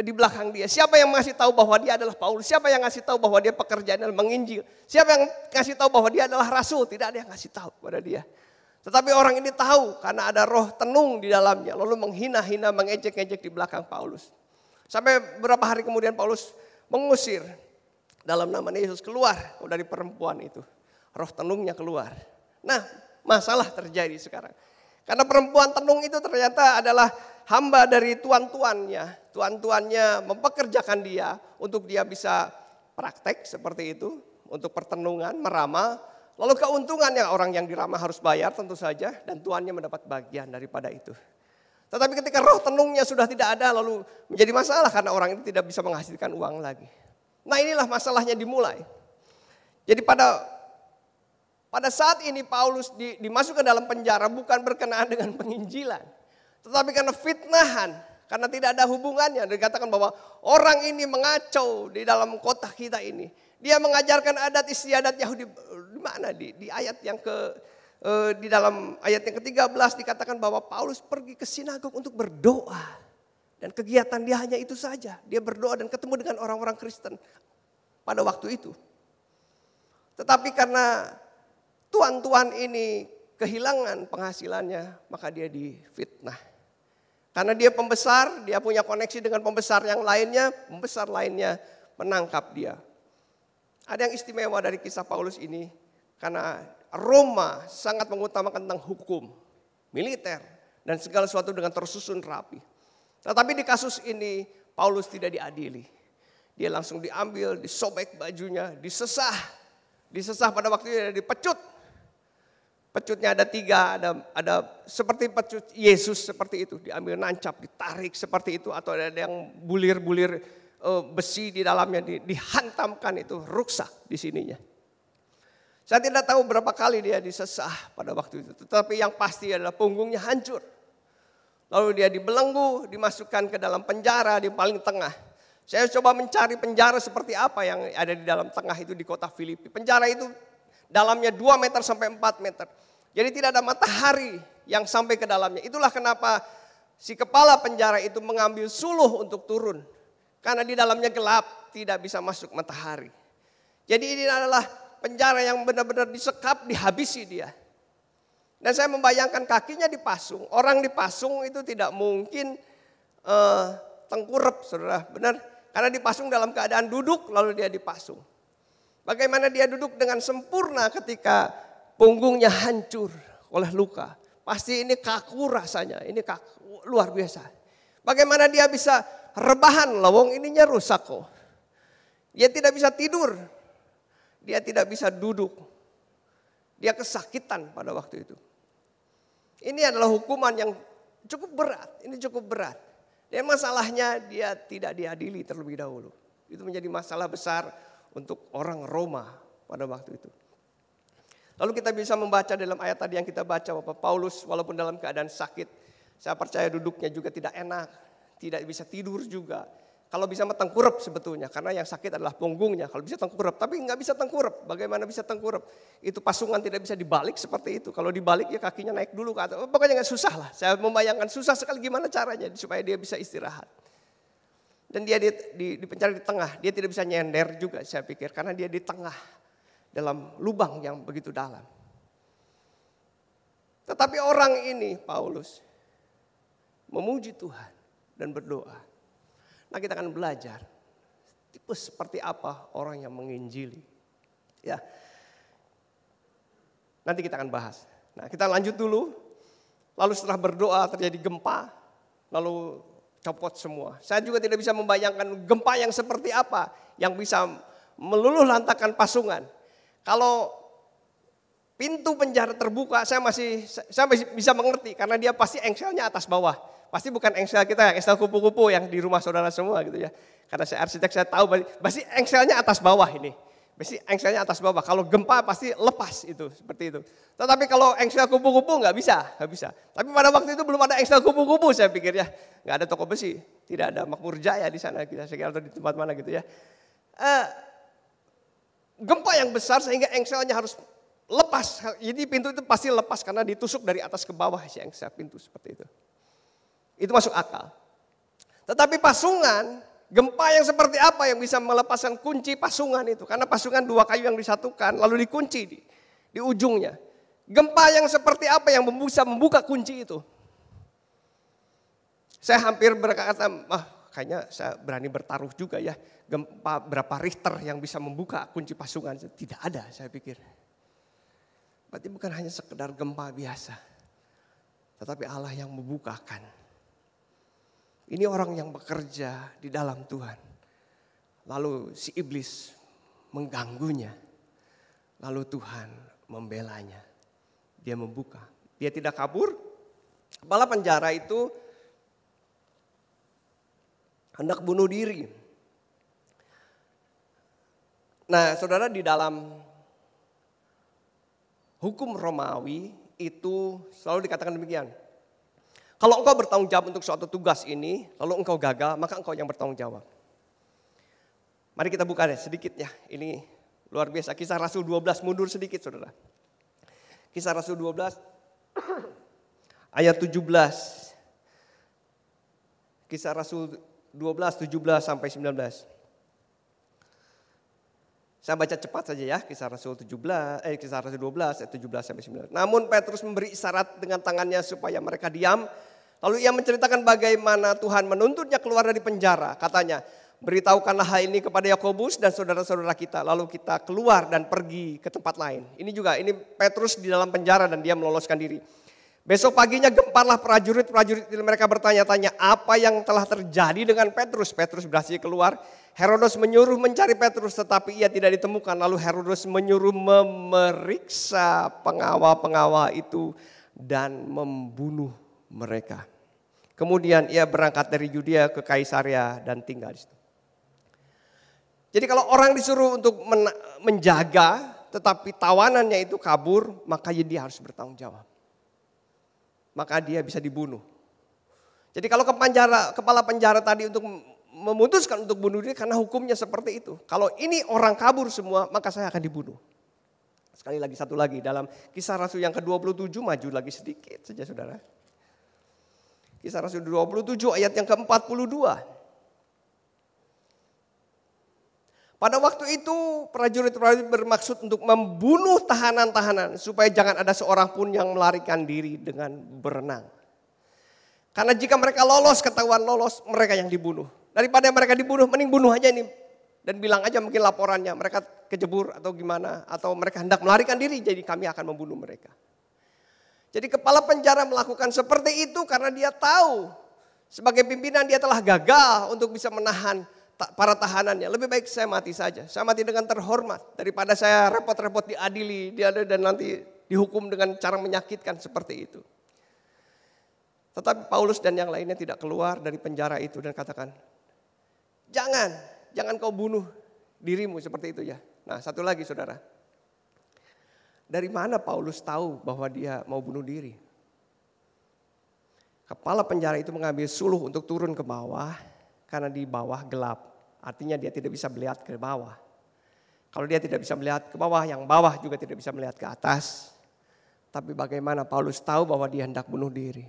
di belakang dia? Siapa yang ngasih tahu bahwa dia adalah Paulus? Siapa yang ngasih tahu bahwa dia pekerjaannya menginjil? Siapa yang ngasih tahu bahwa dia adalah rasul? Tidak ada yang ngasih tahu pada dia. Tetapi orang ini tahu karena ada roh tenung di dalamnya. Lalu menghina-hina, mengejek-ejek di belakang Paulus. Sampai beberapa hari kemudian Paulus mengusir dalam nama Yesus keluar dari perempuan itu. Roh tenungnya keluar. Nah, masalah terjadi sekarang. Karena perempuan tenung itu ternyata adalah hamba dari tuan-tuannya. Tuan-tuannya mempekerjakan dia untuk dia bisa praktek seperti itu. Untuk pertenungan, meramal. Lalu keuntungan yang orang yang diramah harus bayar tentu saja. Dan tuannya mendapat bagian daripada itu. Tetapi ketika roh tenungnya sudah tidak ada lalu menjadi masalah karena orang itu tidak bisa menghasilkan uang lagi. Nah inilah masalahnya dimulai. Jadi pada saat ini Paulus dimasukkan dalam penjara bukan berkenaan dengan penginjilan. Tetapi karena fitnahan, karena tidak ada hubungannya. Dikatakan bahwa orang ini mengacau di dalam kota kita ini. Dia mengajarkan adat istiadat Yahudi di mana di ayat yang di dalam ayat yang ke-13 dikatakan bahwa Paulus pergi ke sinagog untuk berdoa. Dan kegiatan dia hanya itu saja. Dia berdoa dan ketemu dengan orang-orang Kristen pada waktu itu. Tetapi karena tuan-tuan ini kehilangan penghasilannya, maka dia difitnah. Karena dia pembesar, dia punya koneksi dengan pembesar yang lainnya, pembesar lainnya menangkap dia. Ada yang istimewa dari kisah Paulus ini, karena Roma sangat mengutamakan tentang hukum, militer, dan segala sesuatu dengan tersusun rapi. Tetapi di kasus ini Paulus tidak diadili. Dia langsung diambil, disobek bajunya, disesah. Disesah pada waktu itu dipecut. Pecutnya ada 3, ada seperti pecut Yesus seperti itu. Diambil nancap, ditarik seperti itu. Atau ada yang bulir-bulir besi di dalamnya dihantamkan itu rusak di sininya. Saya tidak tahu berapa kali dia disesah pada waktu itu. Tetapi yang pasti adalah punggungnya hancur. Lalu dia dibelenggu, dimasukkan ke dalam penjara di paling tengah. Saya coba mencari penjara seperti apa yang ada di dalam tengah itu di kota Filipi. Penjara itu dalamnya 2 meter sampai 4 meter. Jadi tidak ada matahari yang sampai ke dalamnya. Itulah kenapa si kepala penjara itu mengambil suluh untuk turun. Karena di dalamnya gelap, tidak bisa masuk matahari. Jadi ini adalah penjara yang benar-benar disekap, dihabisi dia. Dan saya membayangkan kakinya dipasung. Orang dipasung itu tidak mungkin tengkurap, saudara. Benar? Karena dipasung dalam keadaan duduk, lalu dia dipasung. Bagaimana dia duduk dengan sempurna ketika punggungnya hancur oleh luka. Pasti ini kaku rasanya, ini kaku, luar biasa. Bagaimana dia bisa rebahan, lawang ininya rusak kok. Dia tidak bisa tidur, dia tidak bisa duduk. Dia kesakitan pada waktu itu. Ini adalah hukuman yang cukup berat, ini cukup berat. Dan masalahnya dia tidak diadili terlebih dahulu. Itu menjadi masalah besar untuk orang Roma pada waktu itu. Lalu kita bisa membaca dalam ayat tadi yang kita baca bahwa Paulus walaupun dalam keadaan sakit, saya percaya duduknya juga tidak enak, tidak bisa tidur juga. Kalau bisa tengkurap sebetulnya, karena yang sakit adalah punggungnya. Kalau bisa tengkurap, tapi nggak bisa tengkurap. Bagaimana bisa tengkurap? Itu pasungan tidak bisa dibalik seperti itu. Kalau dibalik ya kakinya naik dulu ke atas. Pokoknya nggak susah lah. Saya membayangkan susah sekali gimana caranya supaya dia bisa istirahat. Dan dia di penjara di tengah, dia tidak bisa nyender juga saya pikir. Karena dia di tengah dalam lubang yang begitu dalam. Tetapi orang ini, Paulus, memuji Tuhan dan berdoa. Nah kita akan belajar tipe seperti apa orang yang menginjili. Ya, nanti kita akan bahas. Nah kita lanjut dulu. Lalu setelah berdoa terjadi gempa. Lalu copot semua. Saya juga tidak bisa membayangkan gempa yang seperti apa. Yang bisa meluluh lantakan pasungan. Kalau pintu penjara terbuka saya masih bisa mengerti. Karena dia pasti engselnya atas bawah. Pasti bukan engsel kita, engsel kupu-kupu yang di rumah saudara semua gitu ya. Karena saya arsitek, saya tahu pasti engselnya atas bawah ini. Pasti engselnya atas bawah. Kalau gempa pasti lepas itu, seperti itu. Tetapi kalau engsel kupu-kupu nggak bisa. Tapi pada waktu itu belum ada engsel kupu-kupu saya pikir ya. Nggak ada toko besi, tidak ada Makmur Jaya di sana kita sekira atau di tempat mana gitu ya. Gempa yang besar sehingga engselnya harus lepas. Jadi pintu itu pasti lepas karena ditusuk dari atas ke bawah si engsel pintu seperti itu. Itu masuk akal. Tetapi pasungan, gempa yang seperti apa yang bisa melepaskan kunci pasungan itu. Karena pasungan 2 kayu yang disatukan lalu dikunci di ujungnya. Gempa yang seperti apa yang bisa membuka kunci itu? Saya hampir berkata, kayaknya saya berani bertaruh juga ya. Gempa berapa Richter yang bisa membuka kunci pasungan? Tidak ada, saya pikir. Berarti bukan hanya sekedar gempa biasa, tetapi Allah yang membukakan. Ini orang yang bekerja di dalam Tuhan. Lalu si iblis mengganggunya. Lalu Tuhan membelanya. Dia membuka. Dia tidak kabur. Kepala penjara itu hendak bunuh diri. Nah, saudara, di dalam hukum Romawi itu selalu dikatakan demikian. Kalau engkau bertanggung jawab untuk suatu tugas ini, lalu engkau gagal, maka engkau yang bertanggung jawab. Mari kita buka deh sedikit ya. Ini luar biasa. Kisah Rasul 12, mundur sedikit saudara. Kisah Rasul 12 ayat 17. Kisah Rasul 12, 17 sampai 19. Saya baca cepat saja ya, Kisah Rasul 12 ayat 17 sampai 19. Namun Petrus memberi isyarat dengan tangannya supaya mereka diam. Lalu ia menceritakan bagaimana Tuhan menuntutnya keluar dari penjara. Katanya, beritahukanlah hal ini kepada Yakobus dan saudara-saudara kita. Lalu kita keluar dan pergi ke tempat lain. Ini Petrus di dalam penjara dan dia meloloskan diri. Besok paginya gemparlah prajurit-prajurit mereka bertanya-tanya apa yang telah terjadi dengan Petrus. Petrus berhasil keluar. Herodes menyuruh mencari Petrus tetapi ia tidak ditemukan. Lalu Herodes menyuruh memeriksa pengawal-pengawal itu dan membunuh mereka. Kemudian ia berangkat dari Yudea ke Kaisarea dan tinggal di situ. Jadi kalau orang disuruh untuk menjaga tetapi tawanannya itu kabur, maka dia harus bertanggung jawab. Maka dia bisa dibunuh. Jadi kalau kepala penjara tadi untuk memutuskan untuk bunuh diri karena hukumnya seperti itu. Kalau ini orang kabur semua, maka saya akan dibunuh. Sekali lagi, satu lagi dalam Kisah Rasul yang ke-27, maju lagi sedikit saja saudara. Kisah Rasul 27 ayat yang ke-42. Pada waktu itu prajurit-prajurit bermaksud untuk membunuh tahanan-tahanan supaya jangan ada seorang pun yang melarikan diri dengan berenang. Karena jika mereka ketahuan lolos, mereka yang dibunuh. Daripada mereka dibunuh, mending bunuh aja ini. Dan bilang aja mungkin laporannya, mereka kejebur atau gimana. Atau mereka hendak melarikan diri, jadi kami akan membunuh mereka. Jadi kepala penjara melakukan seperti itu karena dia tahu. Sebagai pimpinan dia telah gagal untuk bisa menahan para tahanannya. Lebih baik saya mati saja. Saya mati dengan terhormat. Daripada saya repot-repot diadili dan nanti dihukum dengan cara menyakitkan seperti itu. Tetapi Paulus dan yang lainnya tidak keluar dari penjara itu dan katakan, jangan kau bunuh dirimu seperti itu ya. Nah, satu lagi saudara. Dari mana Paulus tahu bahwa dia mau bunuh diri? Kepala penjara itu mengambil suluh untuk turun ke bawah karena di bawah gelap. Artinya dia tidak bisa melihat ke bawah. Kalau dia tidak bisa melihat ke bawah, yang bawah juga tidak bisa melihat ke atas. Tapi bagaimana Paulus tahu bahwa dia hendak bunuh diri?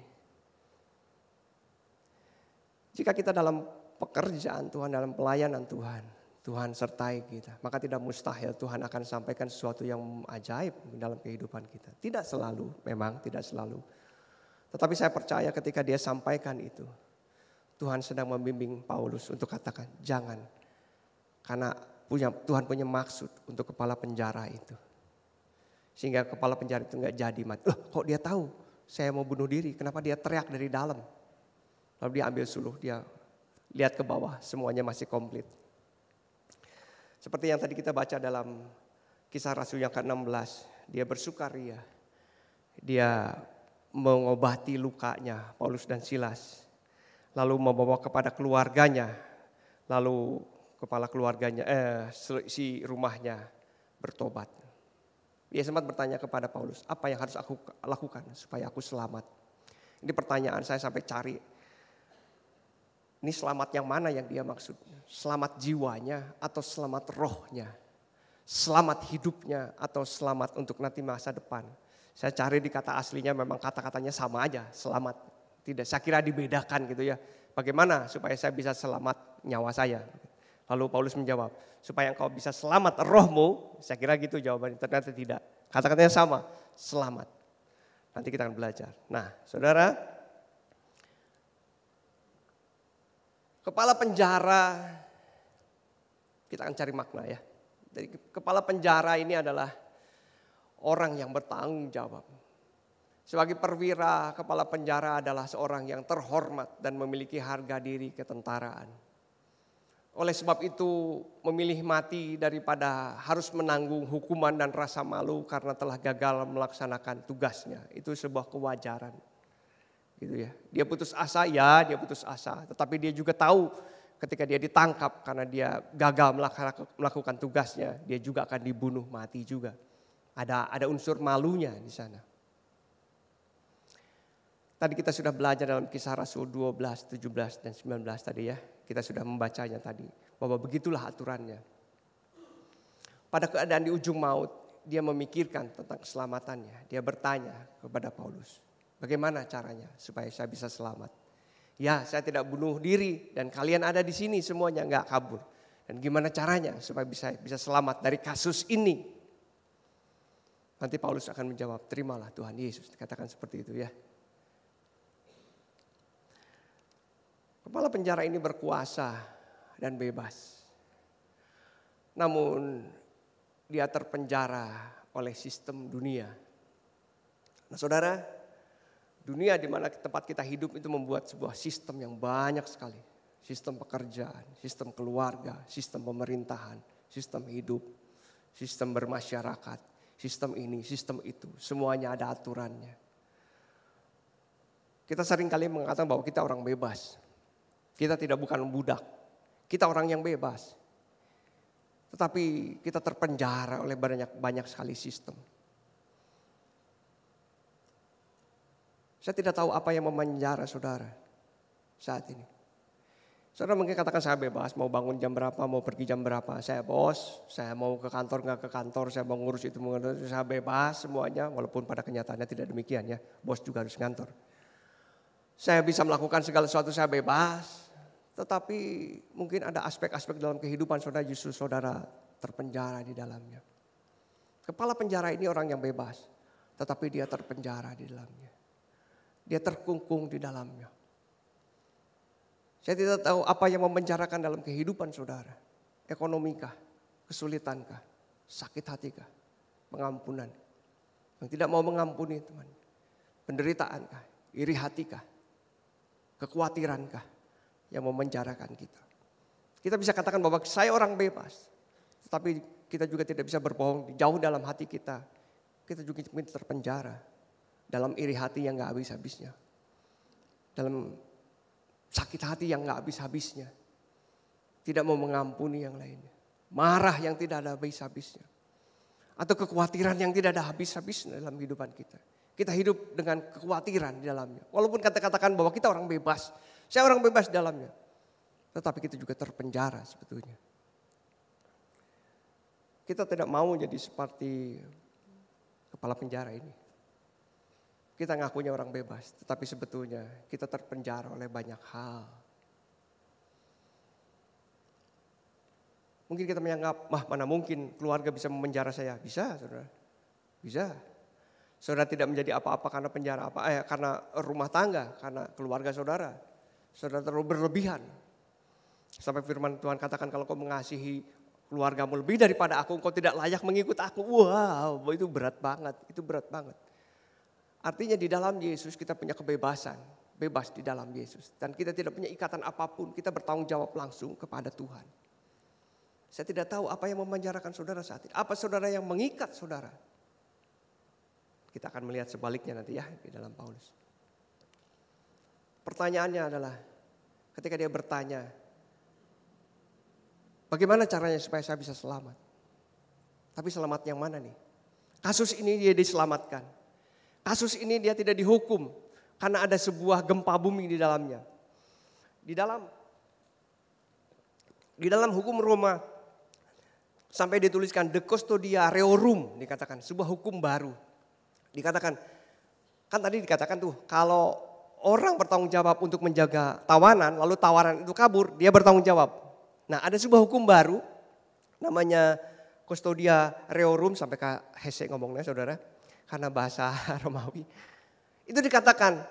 Jika kita dalam pekerjaan Tuhan, dalam pelayanan Tuhan, Tuhan sertai kita, maka tidak mustahil Tuhan akan sampaikan sesuatu yang ajaib dalam kehidupan kita. Tidak selalu, memang tidak selalu. Tetapi saya percaya ketika dia sampaikan itu, Tuhan sedang membimbing Paulus untuk katakan, jangan. Karena Tuhan punya maksud untuk kepala penjara itu. Sehingga kepala penjara itu gak jadi mati. Loh, kok dia tahu saya mau bunuh diri, kenapa dia teriak dari dalam? Lalu dia ambil suluh, dia lihat ke bawah, semuanya masih komplit. Seperti yang tadi kita baca dalam Kisah Rasul yang ke-16, dia bersukaria. Dia mengobati lukanya, Paulus dan Silas. Lalu membawa kepada keluarganya. Lalu kepala keluarganya, si rumahnya bertobat. Dia sempat bertanya kepada Paulus, apa yang harus aku lakukan supaya aku selamat? Ini pertanyaan saya sampai cari. Ini selamat yang mana yang dia maksud? Selamat jiwanya atau selamat rohnya? Selamat hidupnya atau selamat untuk nanti masa depan? Saya cari di kata aslinya memang kata-katanya sama aja, selamat. Tidak, saya kira dibedakan gitu ya. Bagaimana supaya saya bisa selamat nyawa saya? Lalu Paulus menjawab, supaya engkau bisa selamat rohmu, saya kira gitu jawabannya, ternyata tidak. Kata-katanya sama, selamat. Nanti kita akan belajar. Nah, saudara, kepala penjara, kita akan cari makna ya. Jadi kepala penjara ini adalah orang yang bertanggung jawab. Sebagai perwira, kepala penjara adalah seorang yang terhormat dan memiliki harga diri ketentaraan. Oleh sebab itu memilih mati daripada harus menanggung hukuman dan rasa malu karena telah gagal melaksanakan tugasnya. Itu sebuah kewajaran. Gitu ya. Dia putus asa, ya dia putus asa. Tetapi dia juga tahu ketika dia ditangkap karena dia gagal melakukan tugasnya, dia juga akan dibunuh mati juga. Ada unsur malunya di sana. Tadi kita sudah belajar dalam Kisah Rasul 12, 17, dan 19 tadi ya. Kita sudah membacanya tadi. Bahwa begitulah aturannya. Pada keadaan di ujung maut, dia memikirkan tentang keselamatannya. Dia bertanya kepada Paulus, bagaimana caranya supaya saya bisa selamat? Ya, saya tidak bunuh diri dan kalian ada di sini semuanya nggak kabur. Dan gimana caranya supaya bisa selamat dari kasus ini? Nanti Paulus akan menjawab, terimalah Tuhan Yesus. Katakan seperti itu ya. Kepala penjara ini berkuasa dan bebas. Namun dia terpenjara oleh sistem dunia. Nah saudara, dunia di mana tempat kita hidup itu membuat sebuah sistem yang banyak sekali. Sistem pekerjaan, sistem keluarga, sistem pemerintahan, sistem hidup, sistem bermasyarakat, sistem ini, sistem itu. Semuanya ada aturannya. Kita seringkali mengatakan bahwa kita orang bebas. Kita bukan budak, kita orang yang bebas. Tetapi kita terpenjara oleh banyak sekali sistem. Saya tidak tahu apa yang memenjara saudara saat ini. Saudara mungkin katakan saya bebas, mau bangun jam berapa, mau pergi jam berapa. Saya bos, saya mau ke kantor nggak ke kantor, saya mau ngurus itu, saya bebas semuanya. Walaupun pada kenyataannya tidak demikian ya, bos juga harus ngantor. Saya bisa melakukan segala sesuatu, saya bebas. Tetapi mungkin ada aspek-aspek dalam kehidupan saudara justru saudara terpenjara di dalamnya. Kepala penjara ini orang yang bebas. Tetapi dia terpenjara di dalamnya. Dia terkungkung di dalamnya. Saya tidak tahu apa yang memenjarakan dalam kehidupan saudara. Ekonomikah, kesulitankah, sakit hatikah, pengampunan. Yang tidak mau mengampuni teman. Penderitaankah, iri hatikah, kekhawatirankah yang memenjarakan kita. Kita bisa katakan bahwa saya orang bebas. Tetapi kita juga tidak bisa berbohong. Jauh dalam hati kita. Kita juga terpenjara. Dalam iri hati yang gak habis-habisnya. Dalam sakit hati yang gak habis-habisnya. Tidak mau mengampuni yang lainnya. Marah yang tidak ada habis-habisnya. Atau kekhawatiran yang tidak ada habis-habisnya dalam kehidupan kita. Kita hidup dengan kekhawatiran di dalamnya. Walaupun katakan bahwa kita orang bebas. Saya orang bebas di dalamnya. Tetapi kita juga terpenjara sebetulnya. Kita tidak mau jadi seperti kepala penjara ini. Kita ngakunya orang bebas. Tetapi sebetulnya kita terpenjara oleh banyak hal. Mungkin kita menganggap, mana mungkin keluarga bisa memenjara saya. Bisa saudara. Bisa. Saudara tidak menjadi apa-apa karena penjara karena rumah tangga, karena keluarga saudara. Saudara terlalu berlebihan. Sampai firman Tuhan katakan kalau kau mengasihi keluargamu lebih daripada aku, kau tidak layak mengikut aku. Wow, itu berat banget, itu berat banget. Artinya di dalam Yesus kita punya kebebasan, bebas di dalam Yesus. Dan kita tidak punya ikatan apapun, kita bertanggung jawab langsung kepada Tuhan. Saya tidak tahu apa yang memenjarakan saudara saat ini. Apa saudara yang mengikat saudara? Kita akan melihat sebaliknya nanti ya di dalam Paulus. Pertanyaannya adalah ketika dia bertanya, bagaimana caranya supaya saya bisa selamat? Tapi selamat yang mana nih? Kasus ini dia diselamatkan. Kasus ini dia tidak dihukum karena ada sebuah gempa bumi di dalamnya. Di dalam hukum Roma sampai dituliskan de custodia reorum, dikatakan sebuah hukum baru. Dikatakan, kan tadi dikatakan tuh kalau orang bertanggung jawab untuk menjaga tawanan, lalu tawanan itu kabur, dia bertanggung jawab. Nah ada sebuah hukum baru namanya Custodia reorum, sampai Kak Hese ngomongnya saudara, karena bahasa Romawi. Itu dikatakan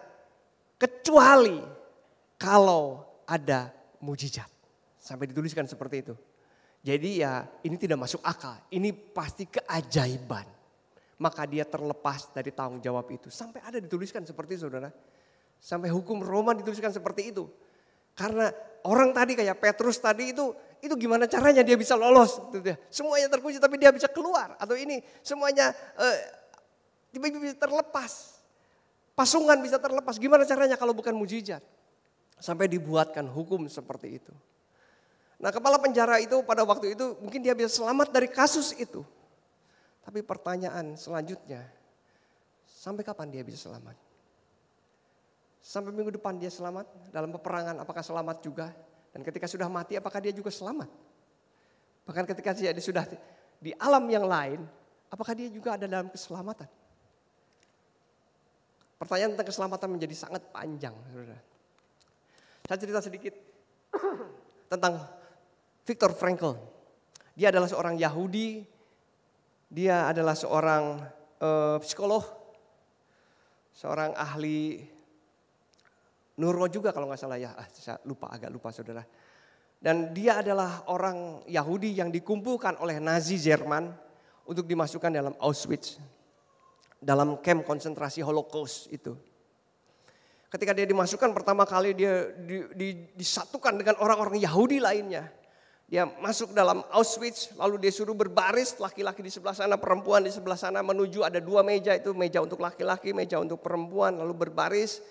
kecuali kalau ada mujizat. Sampai dituliskan seperti itu. Jadi ya ini tidak masuk akal, ini pasti keajaiban. Maka dia terlepas dari tanggung jawab itu. Sampai ada dituliskan seperti itu saudara. Sampai hukum Roma dituliskan seperti itu. Karena orang tadi kayak Petrus tadi itu gimana caranya dia bisa lolos. Semuanya terkunci tapi dia bisa keluar. Atau ini semuanya tiba-tiba bisa terlepas. Pasungan bisa terlepas. Gimana caranya kalau bukan mujizat? Sampai dibuatkan hukum seperti itu. Nah, kepala penjara itu pada waktu itu mungkin dia bisa selamat dari kasus itu. Tapi pertanyaan selanjutnya, sampai kapan dia bisa selamat? Sampai minggu depan dia selamat? Dalam peperangan apakah selamat juga? Dan ketika sudah mati apakah dia juga selamat? Bahkan ketika dia sudah di alam yang lain, apakah dia juga ada dalam keselamatan? Pertanyaan tentang keselamatan menjadi sangat panjang. Saya cerita sedikit tentang Viktor Frankl. Dia adalah seorang Yahudi, dia adalah seorang psikolog, seorang ahli neuro juga kalau nggak salah ya, saya agak lupa saudara. Dan dia adalah orang Yahudi yang dikumpulkan oleh Nazi Jerman untuk dimasukkan dalam Auschwitz, dalam camp konsentrasi Holocaust itu. Ketika dia dimasukkan pertama kali dia disatukan dengan orang-orang Yahudi lainnya. Dia masuk dalam Auschwitz, lalu dia suruh berbaris, laki-laki di sebelah sana, perempuan di sebelah sana, menuju ada 2 meja, itu meja untuk laki-laki, meja untuk perempuan, lalu berbaris.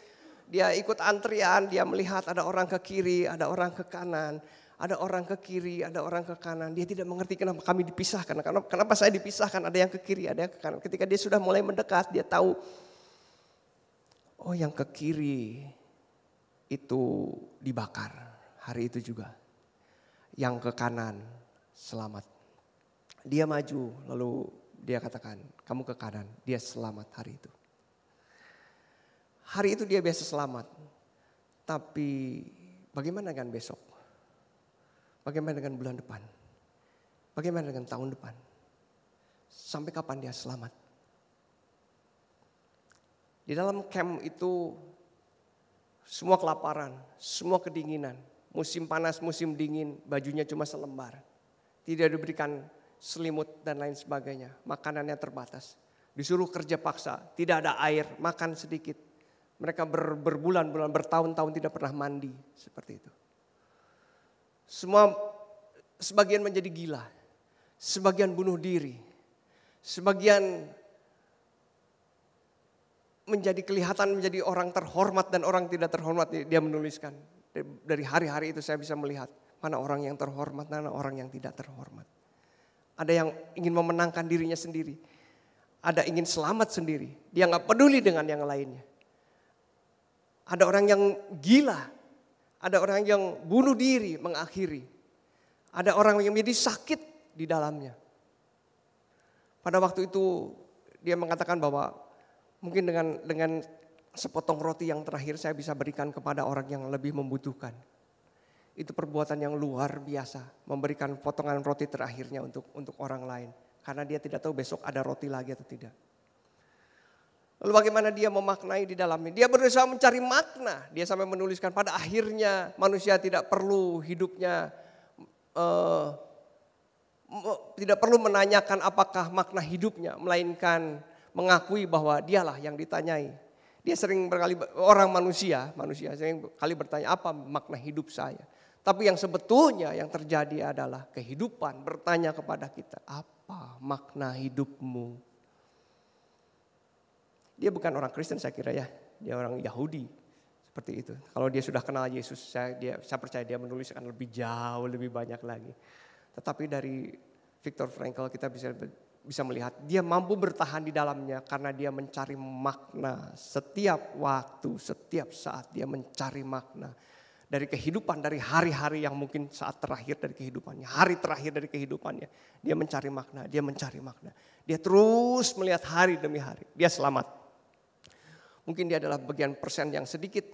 Dia ikut antrian, dia melihat ada orang ke kiri, ada orang ke kanan, ada orang ke kiri, ada orang ke kanan. Dia tidak mengerti kenapa kami dipisahkan, kenapa saya dipisahkan, ada yang ke kiri, ada yang ke kanan. Ketika dia sudah mulai mendekat, dia tahu, oh yang ke kiri itu dibakar hari itu juga. Yang ke kanan selamat. Dia maju lalu dia katakan kamu ke kanan, dia selamat hari itu. Hari itu dia biasa selamat. Tapi bagaimana dengan besok? Bagaimana dengan bulan depan? Bagaimana dengan tahun depan? Sampai kapan dia selamat? Di dalam camp itu semua kelaparan, semua kedinginan. Musim panas, musim dingin, bajunya cuma selembar. Tidak diberikan selimut dan lain sebagainya. Makanannya terbatas. Disuruh kerja paksa, tidak ada air, makan sedikit. Mereka berbulan-bulan, bertahun-tahun tidak pernah mandi. Seperti itu. Sebagian menjadi gila. Sebagian bunuh diri. Sebagian kelihatan menjadi orang terhormat dan orang tidak terhormat. Dia menuliskan. Dari hari-hari itu saya bisa melihat mana orang yang terhormat, mana orang yang tidak terhormat. Ada yang ingin memenangkan dirinya sendiri. Ada ingin selamat sendiri. Dia gak peduli dengan yang lainnya. Ada orang yang gila. Ada orang yang bunuh diri mengakhiri. Ada orang yang menjadi sakit di dalamnya. Pada waktu itu dia mengatakan bahwa mungkin dengan sepotong roti yang terakhir saya bisa berikan kepada orang yang lebih membutuhkan. Itu perbuatan yang luar biasa. Memberikan potongan roti terakhirnya untuk orang lain. Karena dia tidak tahu besok ada roti lagi atau tidak. Lalu bagaimana dia memaknai di dalamnya. Dia berusaha mencari makna. Dia sampai menuliskan pada akhirnya manusia tidak perlu hidupnya. Tidak perlu menanyakan apakah makna hidupnya. Melainkan mengakui bahwa dialah yang ditanyai. Dia sering manusia sering kali bertanya apa makna hidup saya. Tapi yang sebetulnya yang terjadi adalah kehidupan bertanya kepada kita, apa makna hidupmu? Dia bukan orang Kristen saya kira ya, dia orang Yahudi seperti itu. Kalau dia sudah kenal Yesus, saya percaya dia menuliskan lebih jauh, lebih banyak lagi. Tetapi dari Viktor Frankl kita bisa melihat dia mampu bertahan di dalamnya karena dia mencari makna setiap waktu, setiap saat dia mencari makna dari kehidupan, dari hari-hari yang mungkin saat terakhir dari kehidupannya, hari terakhir dari kehidupannya. Dia mencari makna, dia mencari makna. Dia terus melihat hari demi hari, dia selamat. Mungkin dia adalah bagian persen yang sedikit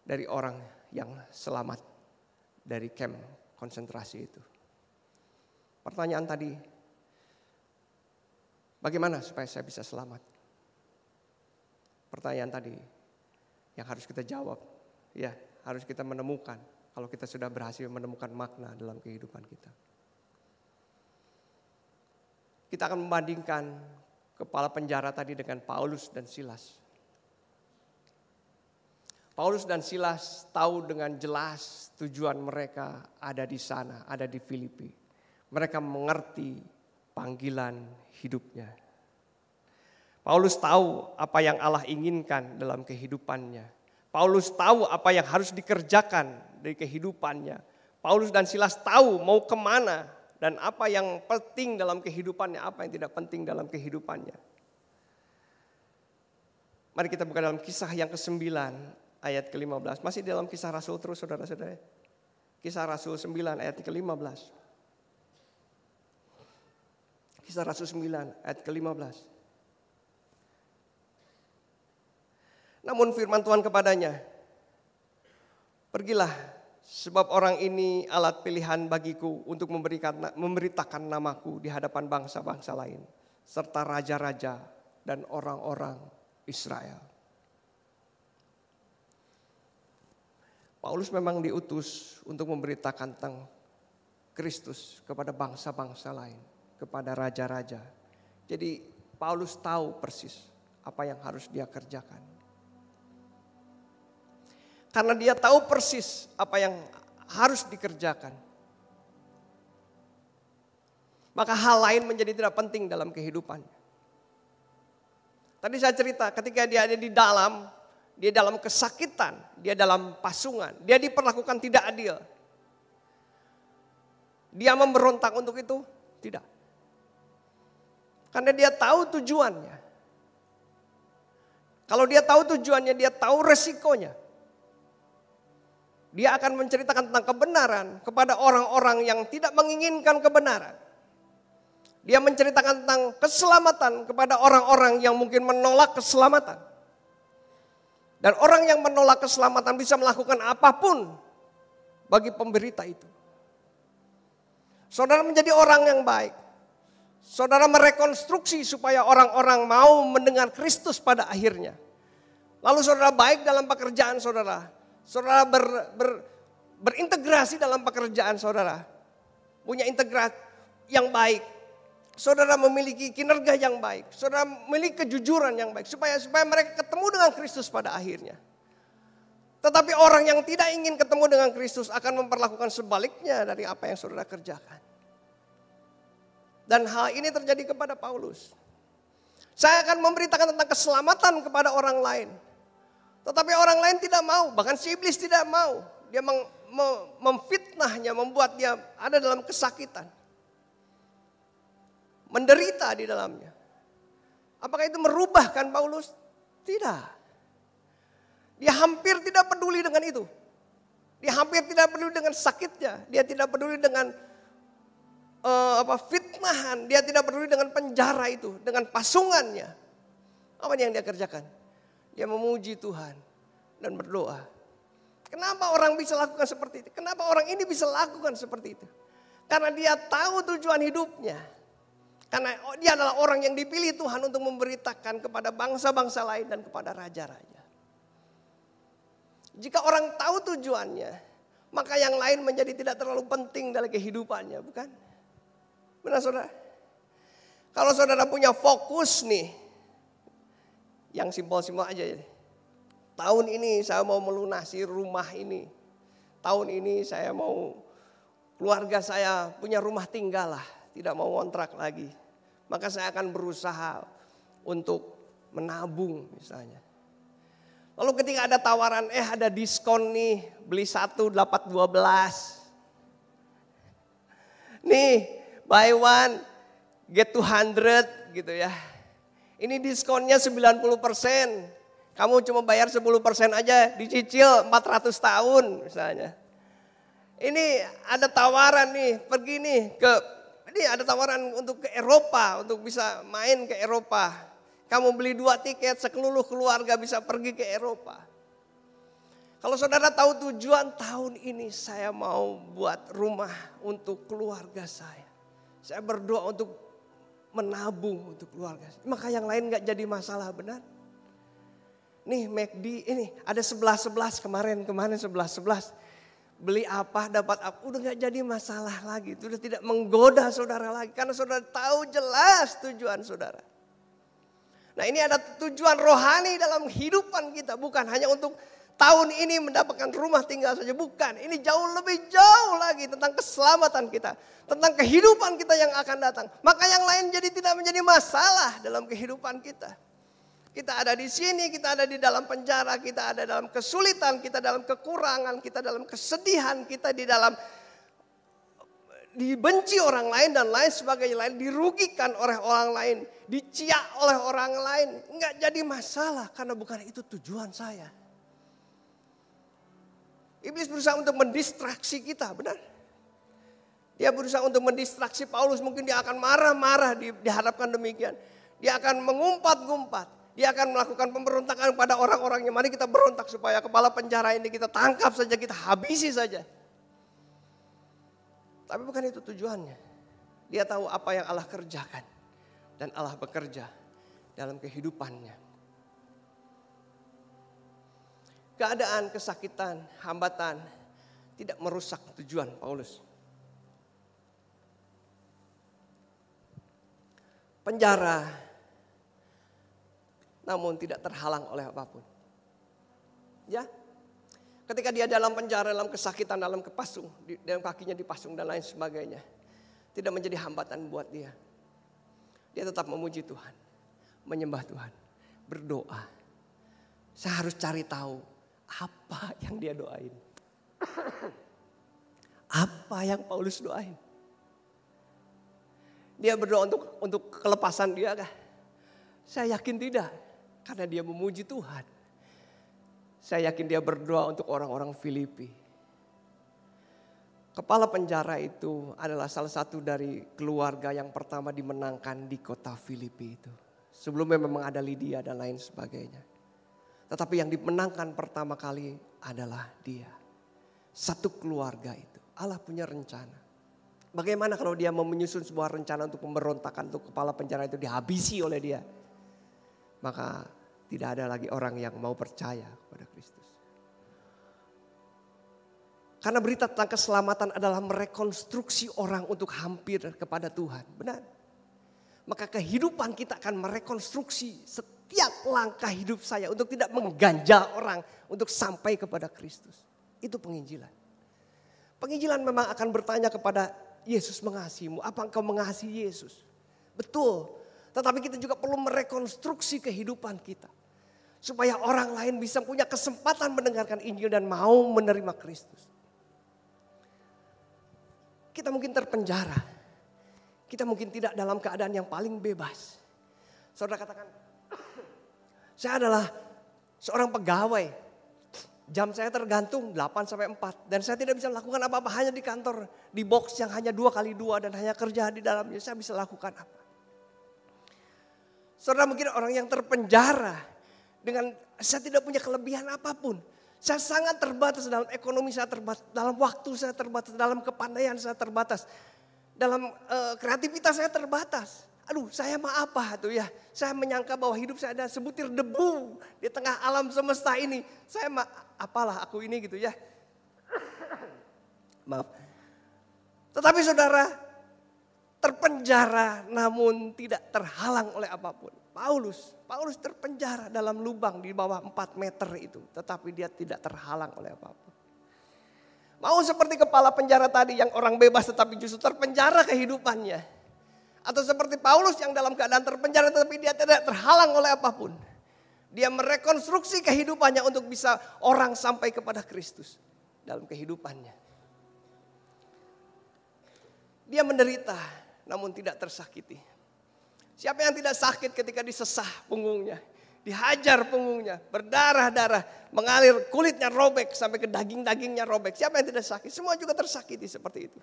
dari orang yang selamat dari camp konsentrasi itu. Pertanyaan tadi, Bagaimana supaya saya bisa selamat? Pertanyaan tadi yang harus kita jawab. Ya, harus kita menemukan kalau kita sudah berhasil menemukan makna dalam kehidupan kita. Kita akan membandingkan kepala penjara tadi dengan Paulus dan Silas. Paulus dan Silas tahu dengan jelas tujuan mereka ada di sana, ada di Filipi. Mereka mengerti panggilan hidupnya. Paulus tahu apa yang Allah inginkan dalam kehidupannya. Paulus tahu apa yang harus dikerjakan dari kehidupannya. Paulus dan Silas tahu mau kemana dan apa yang penting dalam kehidupannya, apa yang tidak penting dalam kehidupannya. Mari kita buka dalam Kisah yang ke-9 ayat ke-15. Masih dalam Kisah Rasul terus saudara-saudara. Kisah Rasul 9 ayat ke-15. Kisah Rasul 9 ayat ke-15. Namun firman Tuhan kepadanya, pergilah sebab orang ini alat pilihan bagiku untuk memberitakan namaku di hadapan bangsa-bangsa lain. Serta raja-raja dan orang-orang Israel. Paulus memang diutus untuk memberitakan tentang Kristus kepada bangsa-bangsa lain. Kepada raja-raja. Jadi Paulus tahu persis apa yang harus dia kerjakan. Karena dia tahu persis apa yang harus dikerjakan. Maka hal lain menjadi tidak penting dalam kehidupannya. Tadi saya cerita ketika dia ada di dalam, dia dalam kesakitan, dia dalam pasungan, dia diperlakukan tidak adil. Dia memberontak untuk itu? Tidak. Karena dia tahu tujuannya. Kalau dia tahu tujuannya, dia tahu resikonya. Dia akan menceritakan tentang kebenaran kepada orang-orang yang tidak menginginkan kebenaran. Dia menceritakan tentang keselamatan kepada orang-orang yang mungkin menolak keselamatan. Dan orang yang menolak keselamatan bisa melakukan apapun bagi pemberita itu. Saudara menjadi orang yang baik. Saudara merekonstruksi supaya orang-orang mau mendengar Kristus pada akhirnya. Lalu saudara baik dalam pekerjaan saudara. Saudara berintegrasi dalam pekerjaan saudara. Punya integrat yang baik. Saudara memiliki kinerja yang baik. Saudara memiliki kejujuran yang baik. Supaya mereka ketemu dengan Kristus pada akhirnya. Tetapi orang yang tidak ingin ketemu dengan Kristus akan memperlakukan sebaliknya dari apa yang saudara kerjakan. Dan hal ini terjadi kepada Paulus. Saya akan memberitakan tentang keselamatan kepada orang lain. Tetapi orang lain tidak mau, bahkan si iblis tidak mau. Dia memfitnahnya, membuat dia ada dalam kesakitan. Menderita di dalamnya. Apakah itu merubahkan Paulus? Tidak. Dia hampir tidak peduli dengan itu. Dia hampir tidak peduli dengan sakitnya. Dia tidak peduli dengan fitnahan. Dia tidak peduli dengan penjara itu, dengan pasungannya. Apa yang dia kerjakan? Dia memuji Tuhan dan berdoa. Kenapa orang bisa lakukan seperti itu? Kenapa orang ini bisa lakukan seperti itu? Karena dia tahu tujuan hidupnya. Karena dia adalah orang yang dipilih Tuhan untuk memberitakan kepada bangsa-bangsa lain dan kepada raja-raja. Jika orang tahu tujuannya, maka yang lain menjadi tidak terlalu penting dalam kehidupannya, bukan? Benar saudara? Kalau saudara punya fokus nih, yang simpel-simpel aja ya. Tahun ini saya mau melunasi rumah ini. Tahun ini saya mau keluarga saya punya rumah tinggal lah. Tidak mau kontrak lagi. Maka saya akan berusaha untuk menabung misalnya. Lalu ketika ada tawaran, ada diskon nih. Beli 1 dapat 12. Nih buy one get 200 gitu ya. Ini diskonnya 90%. Kamu cuma bayar 10% aja, dicicil 400 tahun misalnya. Ini ada tawaran nih, pergi nih ini ada tawaran untuk ke Eropa, untuk bisa main ke Eropa. Kamu beli 2 tiket, seluruh keluarga bisa pergi ke Eropa. Kalau saudara tahu tujuan tahun ini saya mau buat rumah untuk keluarga saya. Saya berdoa untuk menabung untuk keluarga. Maka yang lain gak jadi masalah, benar? Nih McD ini ada 11 kemarin 11. Beli apa dapat apa udah gak jadi masalah lagi. Itu udah tidak menggoda saudara lagi. Karena saudara tahu jelas tujuan saudara. Nah ini ada tujuan rohani dalam kehidupan kita. Bukan hanya untuk tahun ini mendapatkan rumah tinggal saja. Bukan, ini lebih jauh lagi tentang keselamatan kita. Tentang kehidupan kita yang akan datang. Maka yang lain jadi tidak menjadi masalah dalam kehidupan kita. Kita ada di sini, kita ada di dalam penjara, kita ada dalam kesulitan, kita dalam kekurangan, kita dalam kesedihan, kita di dalam dibenci orang lain dan lain sebagainya, dirugikan oleh orang lain, diciak oleh orang lain. Enggak jadi masalah karena bukan itu tujuan saya. Iblis berusaha untuk mendistraksi kita, benar? Dia berusaha untuk mendistraksi Paulus, mungkin dia akan marah-marah diharapkan demikian. Dia akan mengumpat-ngumpat. Dia akan melakukan pemberontakan pada orang-orangnya. Mari kita berontak supaya kepala penjara ini kita tangkap saja, kita habisi saja. Tapi bukan itu tujuannya. Dia tahu apa yang Allah kerjakan. Dan Allah bekerja dalam kehidupannya. Keadaan, kesakitan, hambatan tidak merusak tujuan Paulus. Penjara, namun tidak terhalang oleh apapun. Ya, ketika dia dalam penjara, dalam kesakitan, dalam kepasung, dalam kakinya dipasung dan lain sebagainya, tidak menjadi hambatan buat dia. Dia tetap memuji Tuhan, menyembah Tuhan, berdoa. Saya harus cari tahu apa yang dia doain. Apa yang Paulus doain? Dia berdoa untuk kelepasan dia kah? Saya yakin tidak. Karena dia memuji Tuhan. Saya yakin dia berdoa untuk orang-orang Filipi. Kepala penjara itu adalah salah satu dari keluarga yang pertama dimenangkan di kota Filipi itu. Sebelumnya memang ada Lydia dan lain sebagainya. Tetapi yang dimenangkan pertama kali adalah dia. Satu keluarga itu. Allah punya rencana. Bagaimana kalau dia menyusun sebuah rencana untuk pemberontakan untuk kepala penjara itu dihabisi oleh dia. Maka tidak ada lagi orang yang mau percaya kepada Kristus. Karena berita tentang keselamatan adalah merekonstruksi orang untuk hampir kepada Tuhan. Benar. Maka kehidupan kita akan merekonstruksi setiap langkah hidup saya untuk tidak mengganjal orang untuk sampai kepada Kristus. Itu penginjilan. Penginjilan memang akan bertanya kepada Yesus mengasihimu. Apa engkau mengasihi Yesus? Betul. Tetapi kita juga perlu merekonstruksi kehidupan kita. Supaya orang lain bisa punya kesempatan mendengarkan Injil dan mau menerima Kristus. Kita mungkin terpenjara. Kita mungkin tidak dalam keadaan yang paling bebas. Saudara katakan, saya adalah seorang pegawai. Jam saya tergantung 8 sampai 4. Dan saya tidak bisa melakukan apa-apa hanya di kantor. Di box yang hanya 2x2 dan hanya kerja di dalamnya. Saya bisa lakukan apa? Saudara mungkin orang yang terpenjara. Dengan saya tidak punya kelebihan apapun. Saya sangat terbatas dalam ekonomi saya terbatas. Dalam waktu saya terbatas. Dalam kepandaian saya terbatas. Dalam kreativitas saya terbatas. Aduh, saya mah apa tuh ya? Saya menyangka bahwa hidup saya ada sebutir debu di tengah alam semesta ini. Saya mah apalah aku ini gitu ya. Maaf. Tetapi saudara, terpenjara namun tidak terhalang oleh apapun. Paulus terpenjara dalam lubang di bawah 4 meter itu. Tetapi dia tidak terhalang oleh apapun. Mau seperti kepala penjara tadi yang orang bebas tetapi justru terpenjara kehidupannya. Atau seperti Paulus yang dalam keadaan terpenjara tetapi dia tidak terhalang oleh apapun. Dia merekonstruksi kehidupannya untuk bisa orang sampai kepada Kristus dalam kehidupannya. Dia menderita namun tidak tersakiti. Siapa yang tidak sakit ketika disesah punggungnya, dihajar punggungnya, berdarah-darah, mengalir kulitnya robek sampai ke daging-dagingnya robek. Siapa yang tidak sakit? Semua juga tersakiti seperti itu.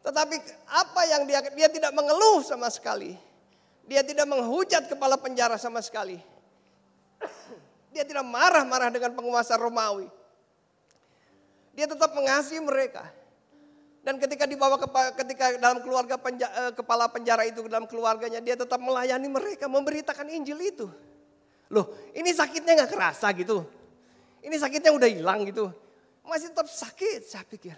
Tetapi apa yang dia tidak mengeluh sama sekali. Dia tidak menghujat kepala penjara sama sekali. Dia tidak marah-marah dengan penguasa Romawi. Dia tetap mengasihi mereka. Dan ketika dibawa ketika dalam keluarga kepala penjara itu dalam keluarganya, dia tetap melayani mereka, memberitakan Injil itu. Loh, ini sakitnya nggak kerasa gitu. Ini sakitnya udah hilang gitu. Masih tetap sakit, saya pikir.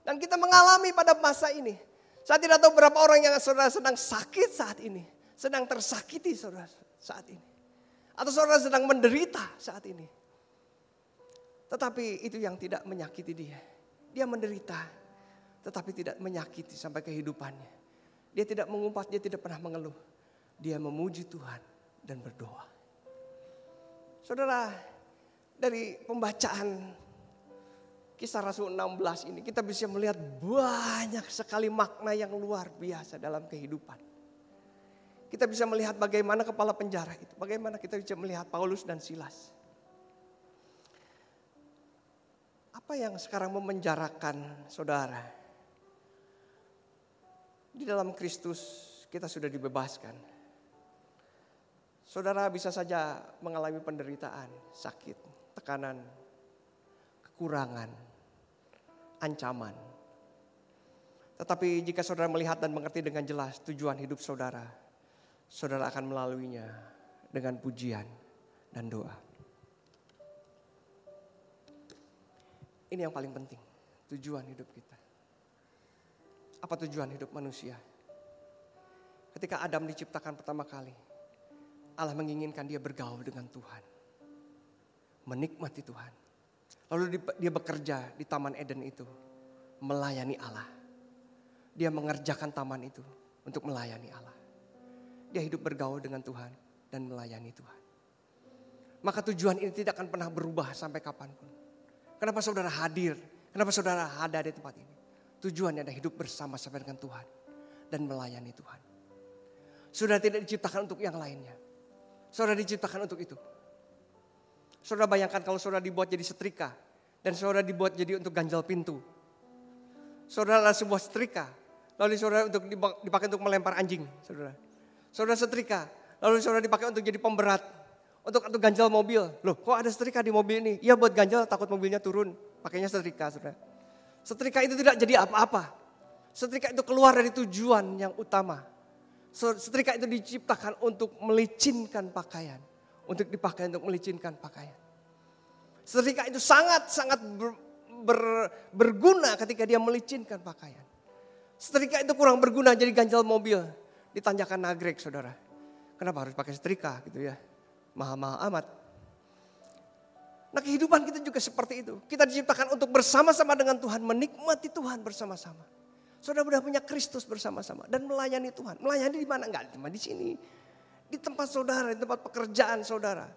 Dan kita mengalami pada masa ini. Saya tidak tahu berapa orang yang saudara sedang sakit saat ini. Sedang tersakiti saudara saat ini. Atau saudara sedang menderita saat ini. Tetapi itu yang tidak menyakiti dia. Dia menderita. Tetapi tidak menyakiti sampai kehidupannya. Dia tidak mengumpat, dia tidak pernah mengeluh. Dia memuji Tuhan dan berdoa. Saudara, dari pembacaan Kisah Rasul 16 ini kita bisa melihat banyak sekali makna yang luar biasa dalam kehidupan. Kita bisa melihat bagaimana kepala penjara itu, bagaimana kita bisa melihat Paulus dan Silas. Apa yang sekarang memenjarakan saudara? Di dalam Kristus kita sudah dibebaskan. Saudara bisa saja mengalami penderitaan, sakit, tekanan, kekurangan, ancaman. Tetapi jika saudara melihat dan mengerti dengan jelas tujuan hidup saudara, saudara akan melaluinya dengan pujian dan doa. Ini yang paling penting, tujuan hidup kita. Apa tujuan hidup manusia? Ketika Adam diciptakan pertama kali, Allah menginginkan dia bergaul dengan Tuhan. Menikmati Tuhan. Lalu dia bekerja di Taman Eden itu, melayani Allah. Dia mengerjakan taman itu untuk melayani Allah. Dia hidup bergaul dengan Tuhan dan melayani Tuhan. Maka tujuan ini tidak akan pernah berubah sampai kapanpun. Kenapa saudara hadir? Kenapa saudara ada di tempat ini? Tujuannya adalah hidup bersama-sama dengan Tuhan dan melayani Tuhan. Saudara tidak diciptakan untuk yang lainnya. Saudara diciptakan untuk itu. Saudara bayangkan kalau saudara dibuat jadi setrika dan saudara dibuat jadi untuk ganjal pintu. Saudara adalah sebuah setrika, lalu saudara dipakai untuk melempar anjing, saudara. Saudara setrika, lalu saudara dipakai untuk jadi pemberat, untuk ganjal mobil. Loh, kok ada setrika di mobil ini? Iya buat ganjal, takut mobilnya turun, pakainya setrika, saudara. Setrika itu tidak jadi apa-apa. Setrika itu keluar dari tujuan yang utama. Setrika itu diciptakan untuk melicinkan pakaian. Untuk dipakai untuk melicinkan pakaian. Setrika itu sangat-sangat berguna ketika dia melicinkan pakaian. Setrika itu kurang berguna jadi ganjal mobil. Ditanjakan nagrek saudara. Kenapa harus pakai setrika gitu ya. Mahal-mahal amat. Nah kehidupan kita juga seperti itu. Kita diciptakan untuk bersama-sama dengan Tuhan. Menikmati Tuhan bersama-sama. Saudara sudah punya Kristus bersama-sama. Dan melayani Tuhan. Melayani di mana? Enggak cuma di sini. Di tempat saudara, di tempat pekerjaan saudara.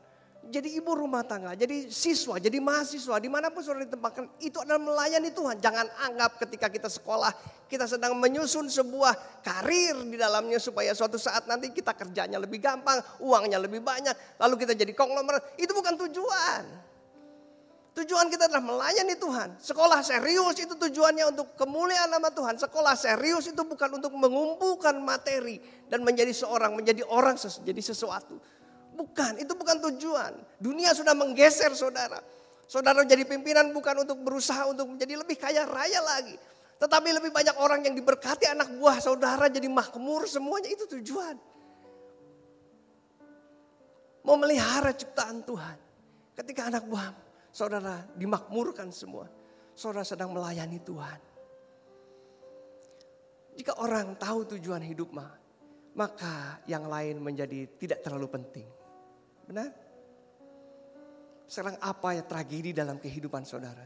Jadi ibu rumah tangga, jadi siswa, jadi mahasiswa. Dimanapun saudara ditempatkan, itu adalah melayani Tuhan. Jangan anggap ketika kita sekolah, kita sedang menyusun sebuah karir di dalamnya. Supaya suatu saat nanti kita kerjanya lebih gampang, uangnya lebih banyak. Lalu kita jadi konglomerat. Itu bukan tujuan. Tujuan kita adalah melayani Tuhan. Sekolah serius itu tujuannya untuk kemuliaan nama Tuhan. Sekolah serius itu bukan untuk mengumpulkan materi dan menjadi orang jadi sesuatu. Bukan, itu bukan tujuan. Dunia sudah menggeser saudara. Saudara jadi pimpinan bukan untuk berusaha untuk menjadi lebih kaya raya lagi. Tetapi lebih banyak orang yang diberkati anak buah saudara jadi makmur semuanya itu tujuan. Memelihara ciptaan Tuhan. Ketika anak buah saudara dimakmurkan semua. Saudara sedang melayani Tuhan. Jika orang tahu tujuan hidup maka yang lain menjadi tidak terlalu penting. Benar? Sekarang apa ya tragedi dalam kehidupan saudara?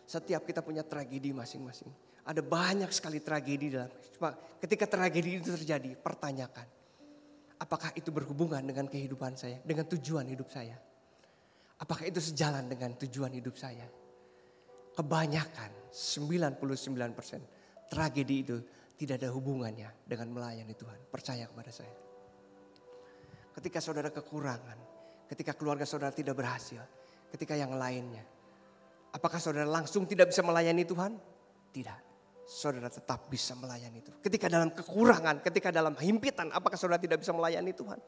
Setiap kita punya tragedi masing-masing. Ada banyak sekali tragedi dalam. Cuma ketika tragedi itu terjadi, pertanyakan. Apakah itu berhubungan dengan kehidupan saya? Dengan tujuan hidup saya? Apakah itu sejalan dengan tujuan hidup saya? Kebanyakan 99% tragedi itu tidak ada hubungannya dengan melayani Tuhan. Percaya kepada saya. Ketika saudara kekurangan, ketika keluarga saudara tidak berhasil, ketika yang lainnya. Apakah saudara langsung tidak bisa melayani Tuhan? Tidak. Saudara tetap bisa melayani Tuhan. Ketika dalam kekurangan, ketika dalam himpitan, apakah saudara tidak bisa melayani Tuhan?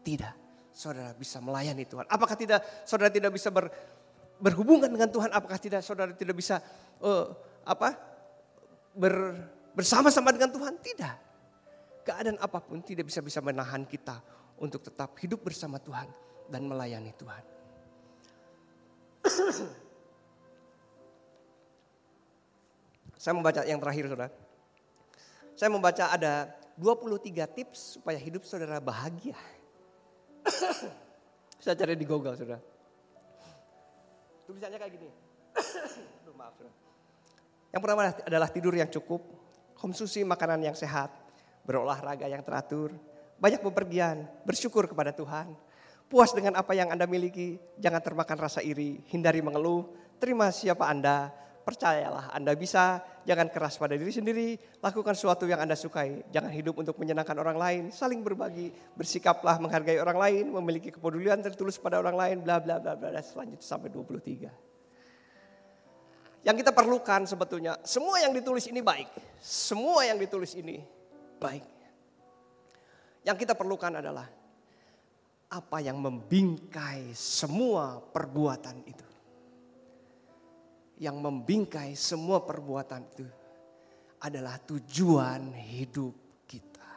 Tidak. Saudara bisa melayani Tuhan. Apakah saudara tidak bisa berhubungan dengan Tuhan? Apakah saudara tidak bisa bersama-sama dengan Tuhan? Tidak. Keadaan apapun tidak bisa menahan kita untuk tetap hidup bersama Tuhan dan melayani Tuhan. Saya membaca yang terakhir, saudara. Saya membaca ada 23 tips supaya hidup saudara bahagia. Saya cari di Google, saudara. Tulisannya kayak gini. Maaf, saudara. Yang pertama adalah tidur yang cukup, konsumsi makanan yang sehat, berolahraga yang teratur, banyak bepergian, bersyukur kepada Tuhan, puas dengan apa yang Anda miliki, jangan termakan rasa iri, hindari mengeluh, terima siapa Anda, percayalah Anda bisa, jangan keras pada diri sendiri, lakukan sesuatu yang Anda sukai, jangan hidup untuk menyenangkan orang lain, saling berbagi, bersikaplah menghargai orang lain, memiliki kepedulian tertulus pada orang lain, bla bla bla bla, selanjutnya sampai 23. Yang kita perlukan sebetulnya, semua yang ditulis ini baik, semua yang ditulis ini baik. Yang kita perlukan adalah apa yang membingkai semua perbuatan itu. Yang membingkai semua perbuatan itu adalah tujuan hidup kita.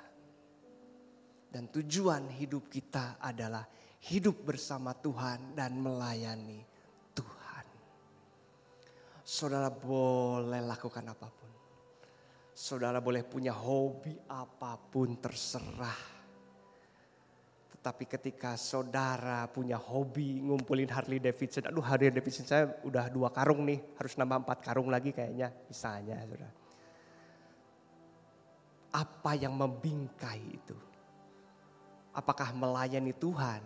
Dan tujuan hidup kita adalah hidup bersama Tuhan dan melayani Tuhan. Saudara boleh lakukan apapun. Saudara boleh punya hobi apapun terserah. Tapi ketika saudara punya hobi ngumpulin Harley Davidson. Aduh, Harley Davidson saya udah 2 karung nih. Harus nambah 4 karung lagi kayaknya. Misalnya, saudara. Apa yang membingkai itu? Apakah melayani Tuhan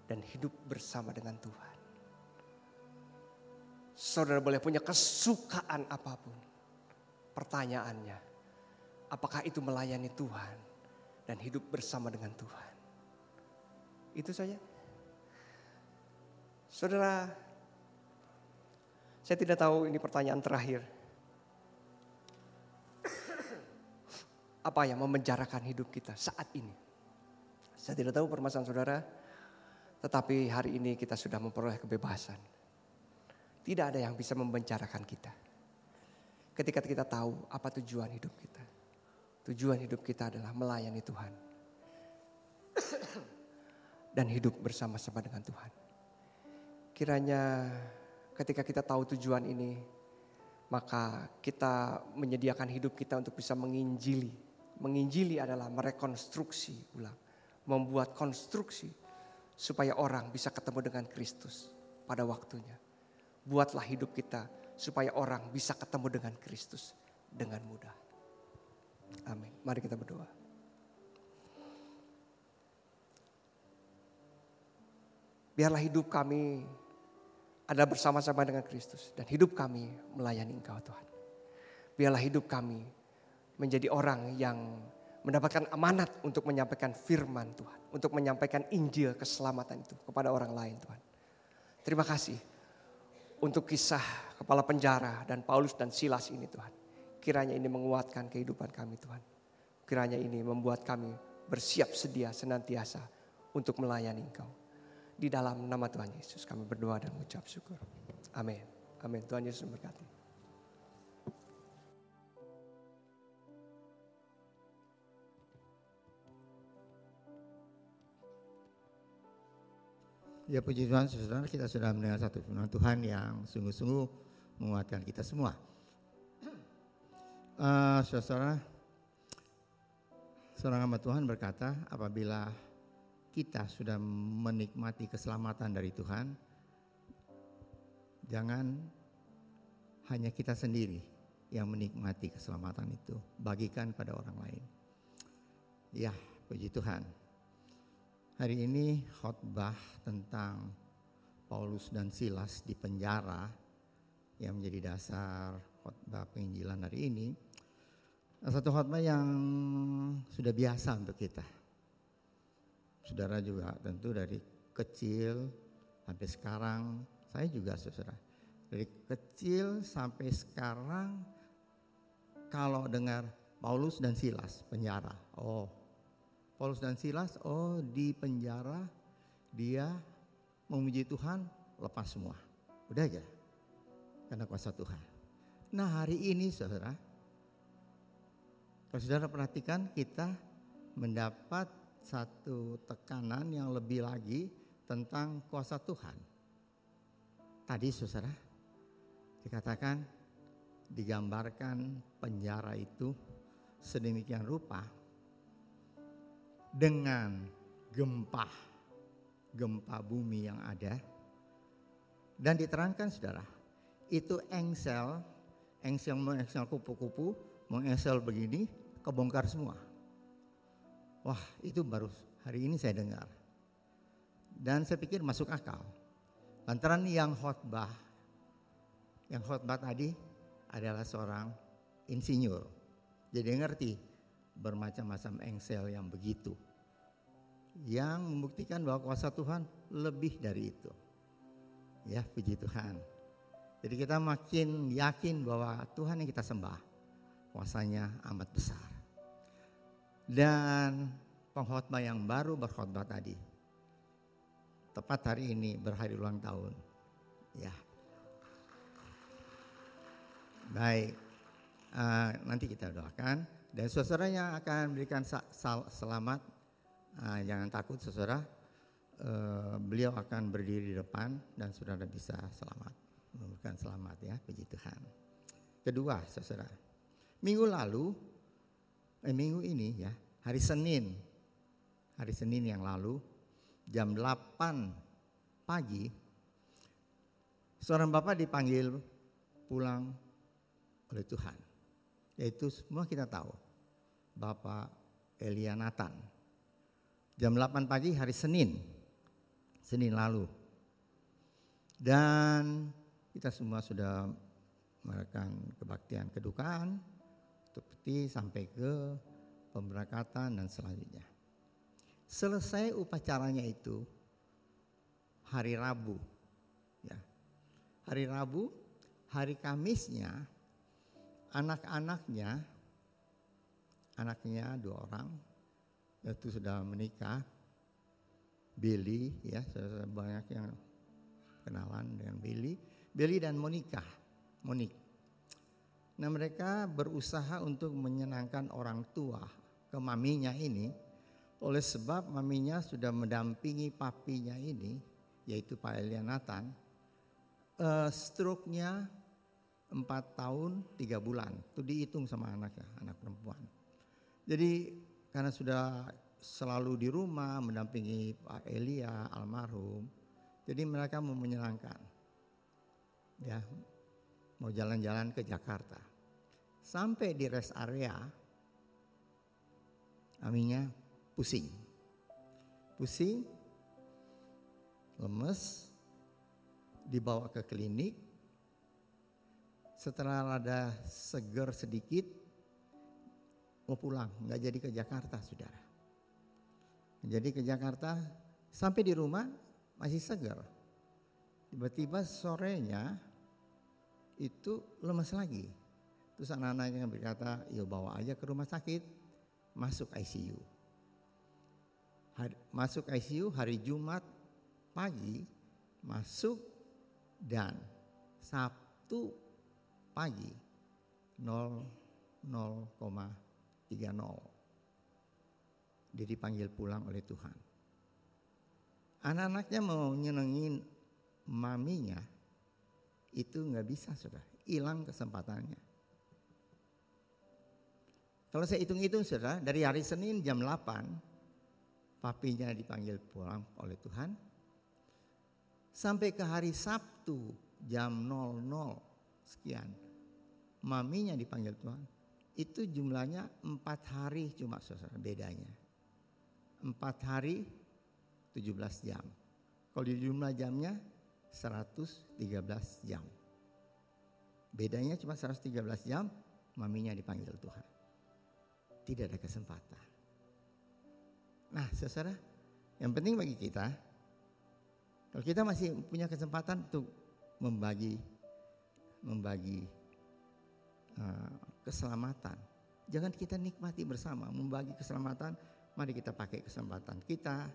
dan hidup bersama dengan Tuhan? Saudara boleh punya kesukaan apapun. Pertanyaannya, apakah itu melayani Tuhan dan hidup bersama dengan Tuhan? Itu saja. Saudara, saya tidak tahu ini pertanyaan terakhir. Apa yang memenjarakan hidup kita saat ini? Saya tidak tahu permasalahan saudara, tetapi hari ini kita sudah memperoleh kebebasan. Tidak ada yang bisa memenjarakan kita. Ketika kita tahu apa tujuan hidup kita. Tujuan hidup kita adalah melayani Tuhan. Dan hidup bersama-sama dengan Tuhan. Kiranya ketika kita tahu tujuan ini, maka kita menyediakan hidup kita untuk bisa menginjili. Menginjili adalah merekonstruksi ulang, membuat konstruksi supaya orang bisa ketemu dengan Kristus pada waktunya. Buatlah hidup kita supaya orang bisa ketemu dengan Kristus dengan mudah. Amin. Mari kita berdoa. Biarlah hidup kami ada bersama-sama dengan Kristus. Dan hidup kami melayani Engkau Tuhan. Biarlah hidup kami menjadi orang yang mendapatkan amanat untuk menyampaikan firman Tuhan. Untuk menyampaikan Injil keselamatan itu kepada orang lain Tuhan. Terima kasih untuk kisah kepala penjara dan Paulus dan Silas ini Tuhan. Kiranya ini menguatkan kehidupan kami Tuhan. Kiranya ini membuat kami bersiap sedia senantiasa untuk melayani Engkau. Di dalam nama Tuhan Yesus kami berdoa dan mengucap syukur. Amin. Amin. Tuhan Yesus memberkati. Ya puji Tuhan, saudara, kita sudah mendengar satu firman Tuhan yang sungguh-sungguh menguatkan kita semua. Saudara, seorang hamba Tuhan berkata, apabila kita sudah menikmati keselamatan dari Tuhan, jangan hanya kita sendiri yang menikmati keselamatan itu, bagikan pada orang lain. Ya, puji Tuhan. Hari ini khotbah tentang Paulus dan Silas di penjara yang menjadi dasar khotbah penginjilan hari ini. Satu khotbah yang sudah biasa untuk kita. Saudara juga tentu dari kecil sampai sekarang, saya juga saudara. Dari kecil sampai sekarang kalau dengar Paulus dan Silas penjara. Oh, Paulus dan Silas di penjara dia memuji Tuhan, lepas semua. Udah aja. Karena kuasa Tuhan. Nah hari ini saudara, Kalau saudara perhatikan, kita mendapat satu tekanan yang lebih lagi tentang kuasa Tuhan. Tadi saudara dikatakan, digambarkan penjara itu sedemikian rupa dengan gempa bumi yang ada, dan diterangkan saudara, itu engsel kupu-kupu, mengengsel begini, kebongkar semua. Wah, itu baru hari ini saya dengar. Dan saya pikir masuk akal. Lantaran yang khotbah tadi adalah seorang insinyur. Jadi ngerti bermacam-macam engsel yang begitu. Yang membuktikan bahwa kuasa Tuhan lebih dari itu. Ya, puji Tuhan. Jadi kita makin yakin bahwa Tuhan yang kita sembah, kuasanya amat besar. Dan pengkhotbah yang baru berkhotbah tadi, tepat hari ini berhari ulang tahun. Ya, baik. Nanti kita doakan. Dan saudara yang akan berikan selamat, jangan takut saudara. Beliau akan berdiri di depan dan saudara bisa selamat, memberikan selamat ya, puji Tuhan. Kedua saudara, minggu ini ya, hari Senin yang lalu jam 8 pagi seorang bapak dipanggil pulang oleh Tuhan, yaitu semua kita tahu Bapak Elia Nathan. Jam 8 pagi hari Senin lalu, dan kita semua sudah melakukan kebaktian kedukaan seperti sampai ke pemberangkatan dan selanjutnya. Selesai upacaranya itu hari Rabu, ya. Hari Rabu, hari Kamisnya anaknya 2 orang itu sudah menikah. Billy, ya, banyak yang kenalan dengan Billy dan Monica. Nah, mereka berusaha untuk menyenangkan orang tua ke maminya ini, oleh sebab maminya sudah mendampingi papinya ini, yaitu Pak Elia Nathan. Stroke-nya 4 tahun 3 bulan, itu dihitung sama anaknya, anak perempuan. Jadi karena sudah selalu di rumah mendampingi Pak Elia almarhum, jadi mereka mau menyenangkan, ya, mau jalan-jalan ke Jakarta. Sampai di rest area, maminya pusing, lemes, dibawa ke klinik. Setelah rada seger sedikit, mau pulang, nggak jadi ke Jakarta, saudara. Jadi ke Jakarta, sampai di rumah masih seger. Tiba-tiba sorenya itu lemas lagi. Terus anak-anaknya berkata, ya bawa aja ke rumah sakit, masuk ICU. Masuk ICU hari Jumat pagi, masuk, dan Sabtu pagi 00,30. Dia dipanggil pulang oleh Tuhan. Anak-anaknya mau nyenengin maminya, itu gak bisa, saudara. Hilang kesempatannya. Kalau saya hitung-hitung, saudara, dari hari Senin jam 8, papinya dipanggil pulang oleh Tuhan. Sampai ke hari Sabtu jam 00 sekian, maminya dipanggil Tuhan. Itu jumlahnya 4 hari cuma, saudara, bedanya. 4 hari 17 jam. Kalau di jumlah jamnya 113 jam. Bedanya cuma 113 jam, maminya dipanggil Tuhan. Tidak ada kesempatan. Nah, saudara, yang penting bagi kita, kalau kita masih punya kesempatan untuk membagi keselamatan, jangan kita nikmati bersama, membagi keselamatan. Mari kita pakai kesempatan kita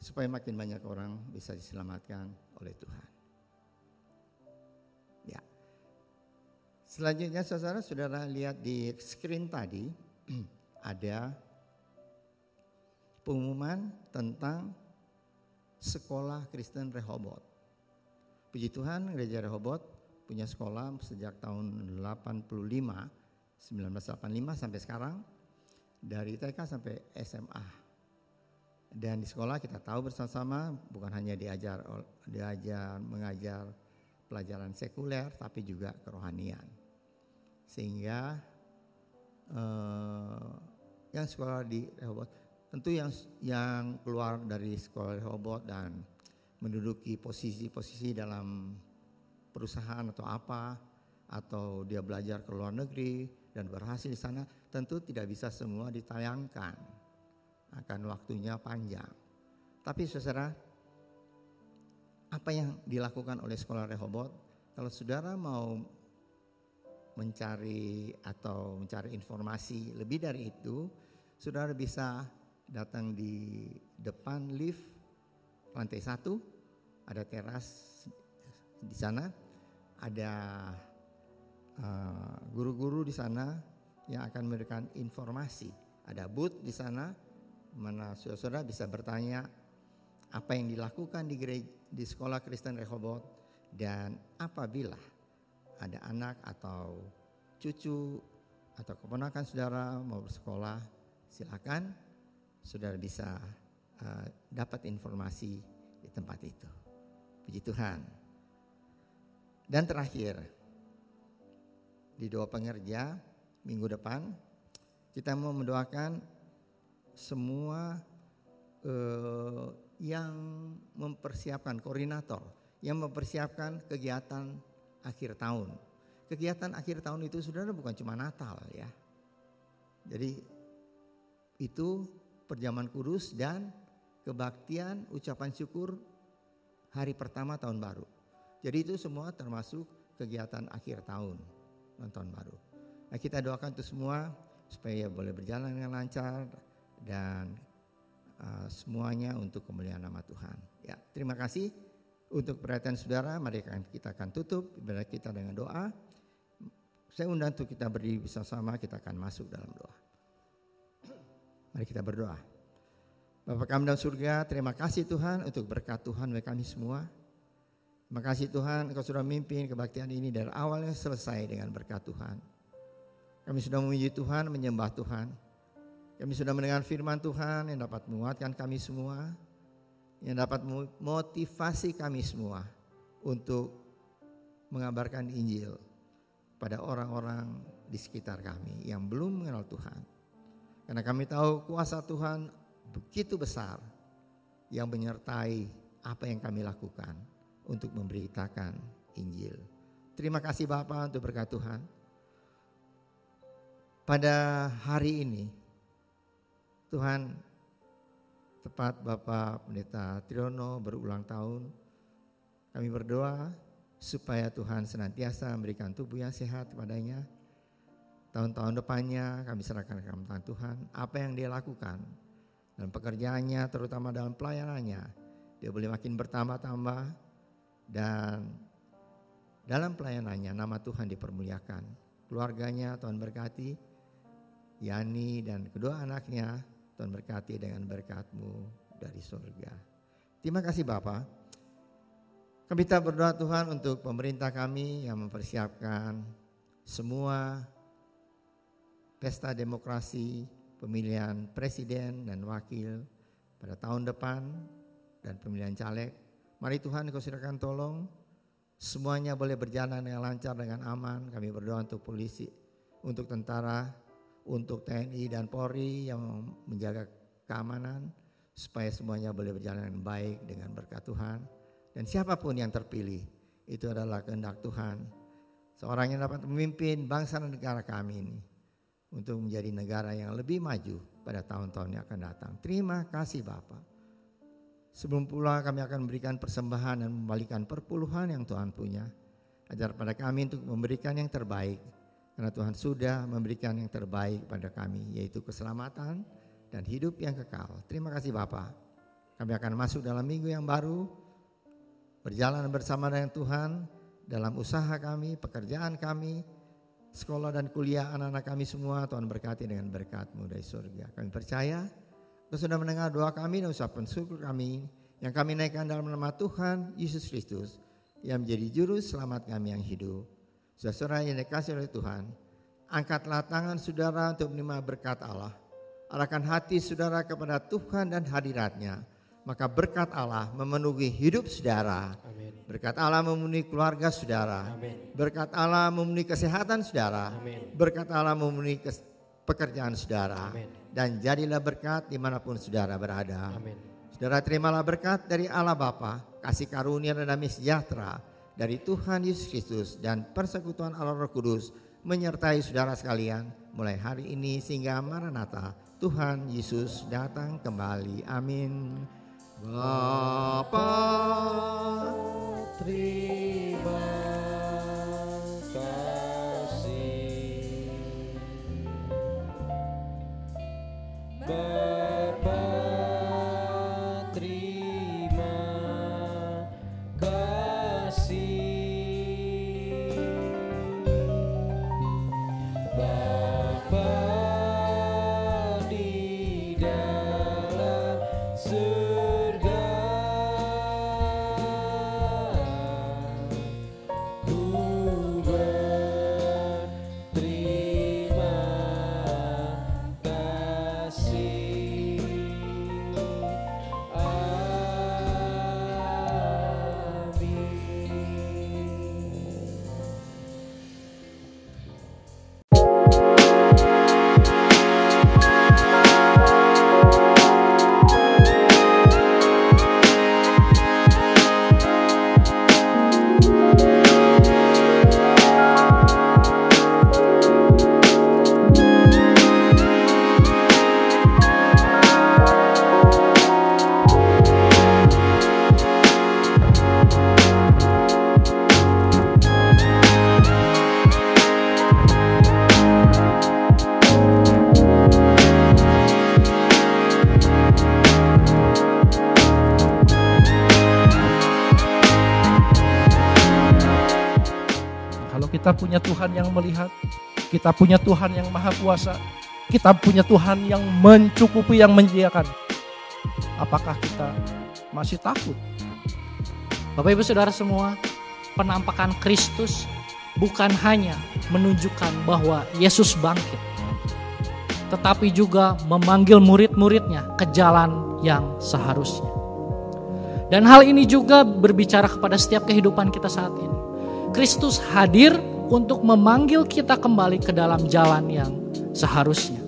supaya makin banyak orang bisa diselamatkan oleh Tuhan. Ya, Selanjutnya saudara lihat di screen tadi ada pengumuman tentang sekolah Kristen Rehoboth. Puji Tuhan, Gereja Rehoboth punya sekolah sejak tahun 1985 sampai sekarang, dari TK sampai SMA. Dan di sekolah kita tahu bersama-sama bukan hanya mengajar pelajaran sekuler, tapi juga kerohanian. Sehingga yang sekolah di Rehoboth, tentu yang keluar dari sekolah Rehoboth dan menduduki posisi-posisi dalam perusahaan atau apa, atau dia belajar ke luar negeri dan berhasil di sana, tentu tidak bisa semua ditayangkan, akan waktunya panjang. Tapi saudara, apa yang dilakukan oleh sekolah Rehoboth, kalau saudara mau mencari informasi lebih dari itu, saudara bisa datang di depan lift lantai 1, ada teras di sana, ada guru-guru di sana yang akan memberikan informasi. Ada booth di sana mana saudara bisa bertanya apa yang dilakukan di sekolah Kristen Rehoboth, dan apabila ada anak atau cucu atau keponakan saudara mau bersekolah, silakan saudara bisa dapat informasi di tempat itu. Puji Tuhan. Dan terakhir, di doa pengerja minggu depan kita mau mendoakan semua yang mempersiapkan, koordinator yang mempersiapkan kegiatan akhir tahun. Kegiatan akhir tahun itu saudara bukan cuma Natal ya. Jadi itu perjamuan kudus dan kebaktian ucapan syukur hari pertama tahun baru. Jadi itu semua termasuk kegiatan akhir tahun dan tahun baru. Nah, kita doakan itu semua supaya boleh berjalan dengan lancar dan semuanya untuk kemuliaan nama Tuhan. Ya, terima kasih untuk perhatian saudara. Mari kita akan tutup ibadah kita dengan doa. Saya undang untuk kita berdiri bersama-sama, kita akan masuk dalam doa. Mari kita berdoa. Bapa kami dalam surga, terima kasih Tuhan untuk berkat Tuhan bagi kami semua. Terima kasih Tuhan, Engkau sudah memimpin kebaktian ini dari awalnya selesai dengan berkat Tuhan. Kami sudah memuji Tuhan, menyembah Tuhan. Kami sudah mendengar firman Tuhan yang dapat menguatkan kami semua, yang dapat memotivasi kami semua untuk mengabarkan Injil pada orang-orang di sekitar kami yang belum mengenal Tuhan. Karena kami tahu kuasa Tuhan begitu besar yang menyertai apa yang kami lakukan untuk memberitakan Injil. Terima kasih Bapa untuk berkat Tuhan. Pada hari ini Tuhan, tepat Bapak Pendeta Triono berulang tahun, kami berdoa supaya Tuhan senantiasa memberikan tubuh yang sehat kepadanya. Tahun-tahun depannya kami serahkan ke tangan Tuhan, apa yang dia lakukan dalam pekerjaannya, terutama dalam pelayanannya, dia boleh makin bertambah-tambah, dan dalam pelayanannya nama Tuhan dipermuliakan. Keluarganya Tuhan berkati, Yani dan kedua anaknya Tuhan berkati dengan berkat-Mu dari surga. Terima kasih Bapa. Kami kita berdoa Tuhan untuk pemerintah kami yang mempersiapkan semua pesta demokrasi, pemilihan presiden dan wakil pada tahun depan dan pemilihan caleg. Mari Tuhan Kau silakan tolong semuanya boleh berjalan dengan lancar, dengan aman. Kami berdoa untuk polisi, untuk tentara, untuk TNI dan Polri yang menjaga keamanan, supaya semuanya boleh berjalan dengan baik dengan berkat Tuhan. Dan siapapun yang terpilih, itu adalah kehendak Tuhan. Seorang yang dapat memimpin bangsa dan negara kami ini untuk menjadi negara yang lebih maju pada tahun-tahun yang akan datang. Terima kasih Bapa. Sebelum pula kami akan memberikan persembahan dan membalikan perpuluhan yang Tuhan punya. Ajar pada kami untuk memberikan yang terbaik. Karena Tuhan sudah memberikan yang terbaik pada kami, yaitu keselamatan dan hidup yang kekal. Terima kasih Bapa. Kami akan masuk dalam minggu yang baru, berjalan bersama dengan Tuhan dalam usaha kami, pekerjaan kami, sekolah dan kuliah anak-anak kami semua. Tuhan berkati dengan berkat-Mu dari surga. Kami percaya Kau sudah mendengar doa kami dan ucapan syukur kami yang kami naikkan dalam nama Tuhan Yesus Kristus yang menjadi juru selamat kami yang hidup. Saudara yang dikasihi oleh Tuhan, angkatlah tangan saudara untuk menerima berkat Allah. Arahkan hati saudara kepada Tuhan dan hadirat-Nya. Maka berkat Allah memenuhi hidup saudara. Amin. Berkat Allah memenuhi keluarga saudara. Amin. Berkat Allah memenuhi kesehatan saudara. Amin. Berkat Allah memenuhi pekerjaan saudara. Amin. Dan jadilah berkat dimanapun saudara berada. Amin. Saudara terimalah berkat dari Allah Bapa, kasih karunia dan damai sejahtera dari Tuhan Yesus Kristus dan persekutuan Allah Roh Kudus menyertai saudara sekalian mulai hari ini sehingga Maranatha Tuhan Yesus datang kembali. Amin. Bapa, terima kasih. Bapa, terima kasih. Bapa di dalam surga, ku berterima kasih. Kita punya Tuhan yang melihat, kita punya Tuhan yang maha kuasa, kita punya Tuhan yang mencukupi, yang menyediakan. Apakah kita masih takut? Bapak Ibu Saudara semua, penampakan Kristus bukan hanya menunjukkan bahwa Yesus bangkit, tetapi juga memanggil murid-muridnya ke jalan yang seharusnya. Dan hal ini juga berbicara kepada setiap kehidupan kita saat ini. Kristus hadir untuk memanggil kita kembali ke dalam jalan yang seharusnya.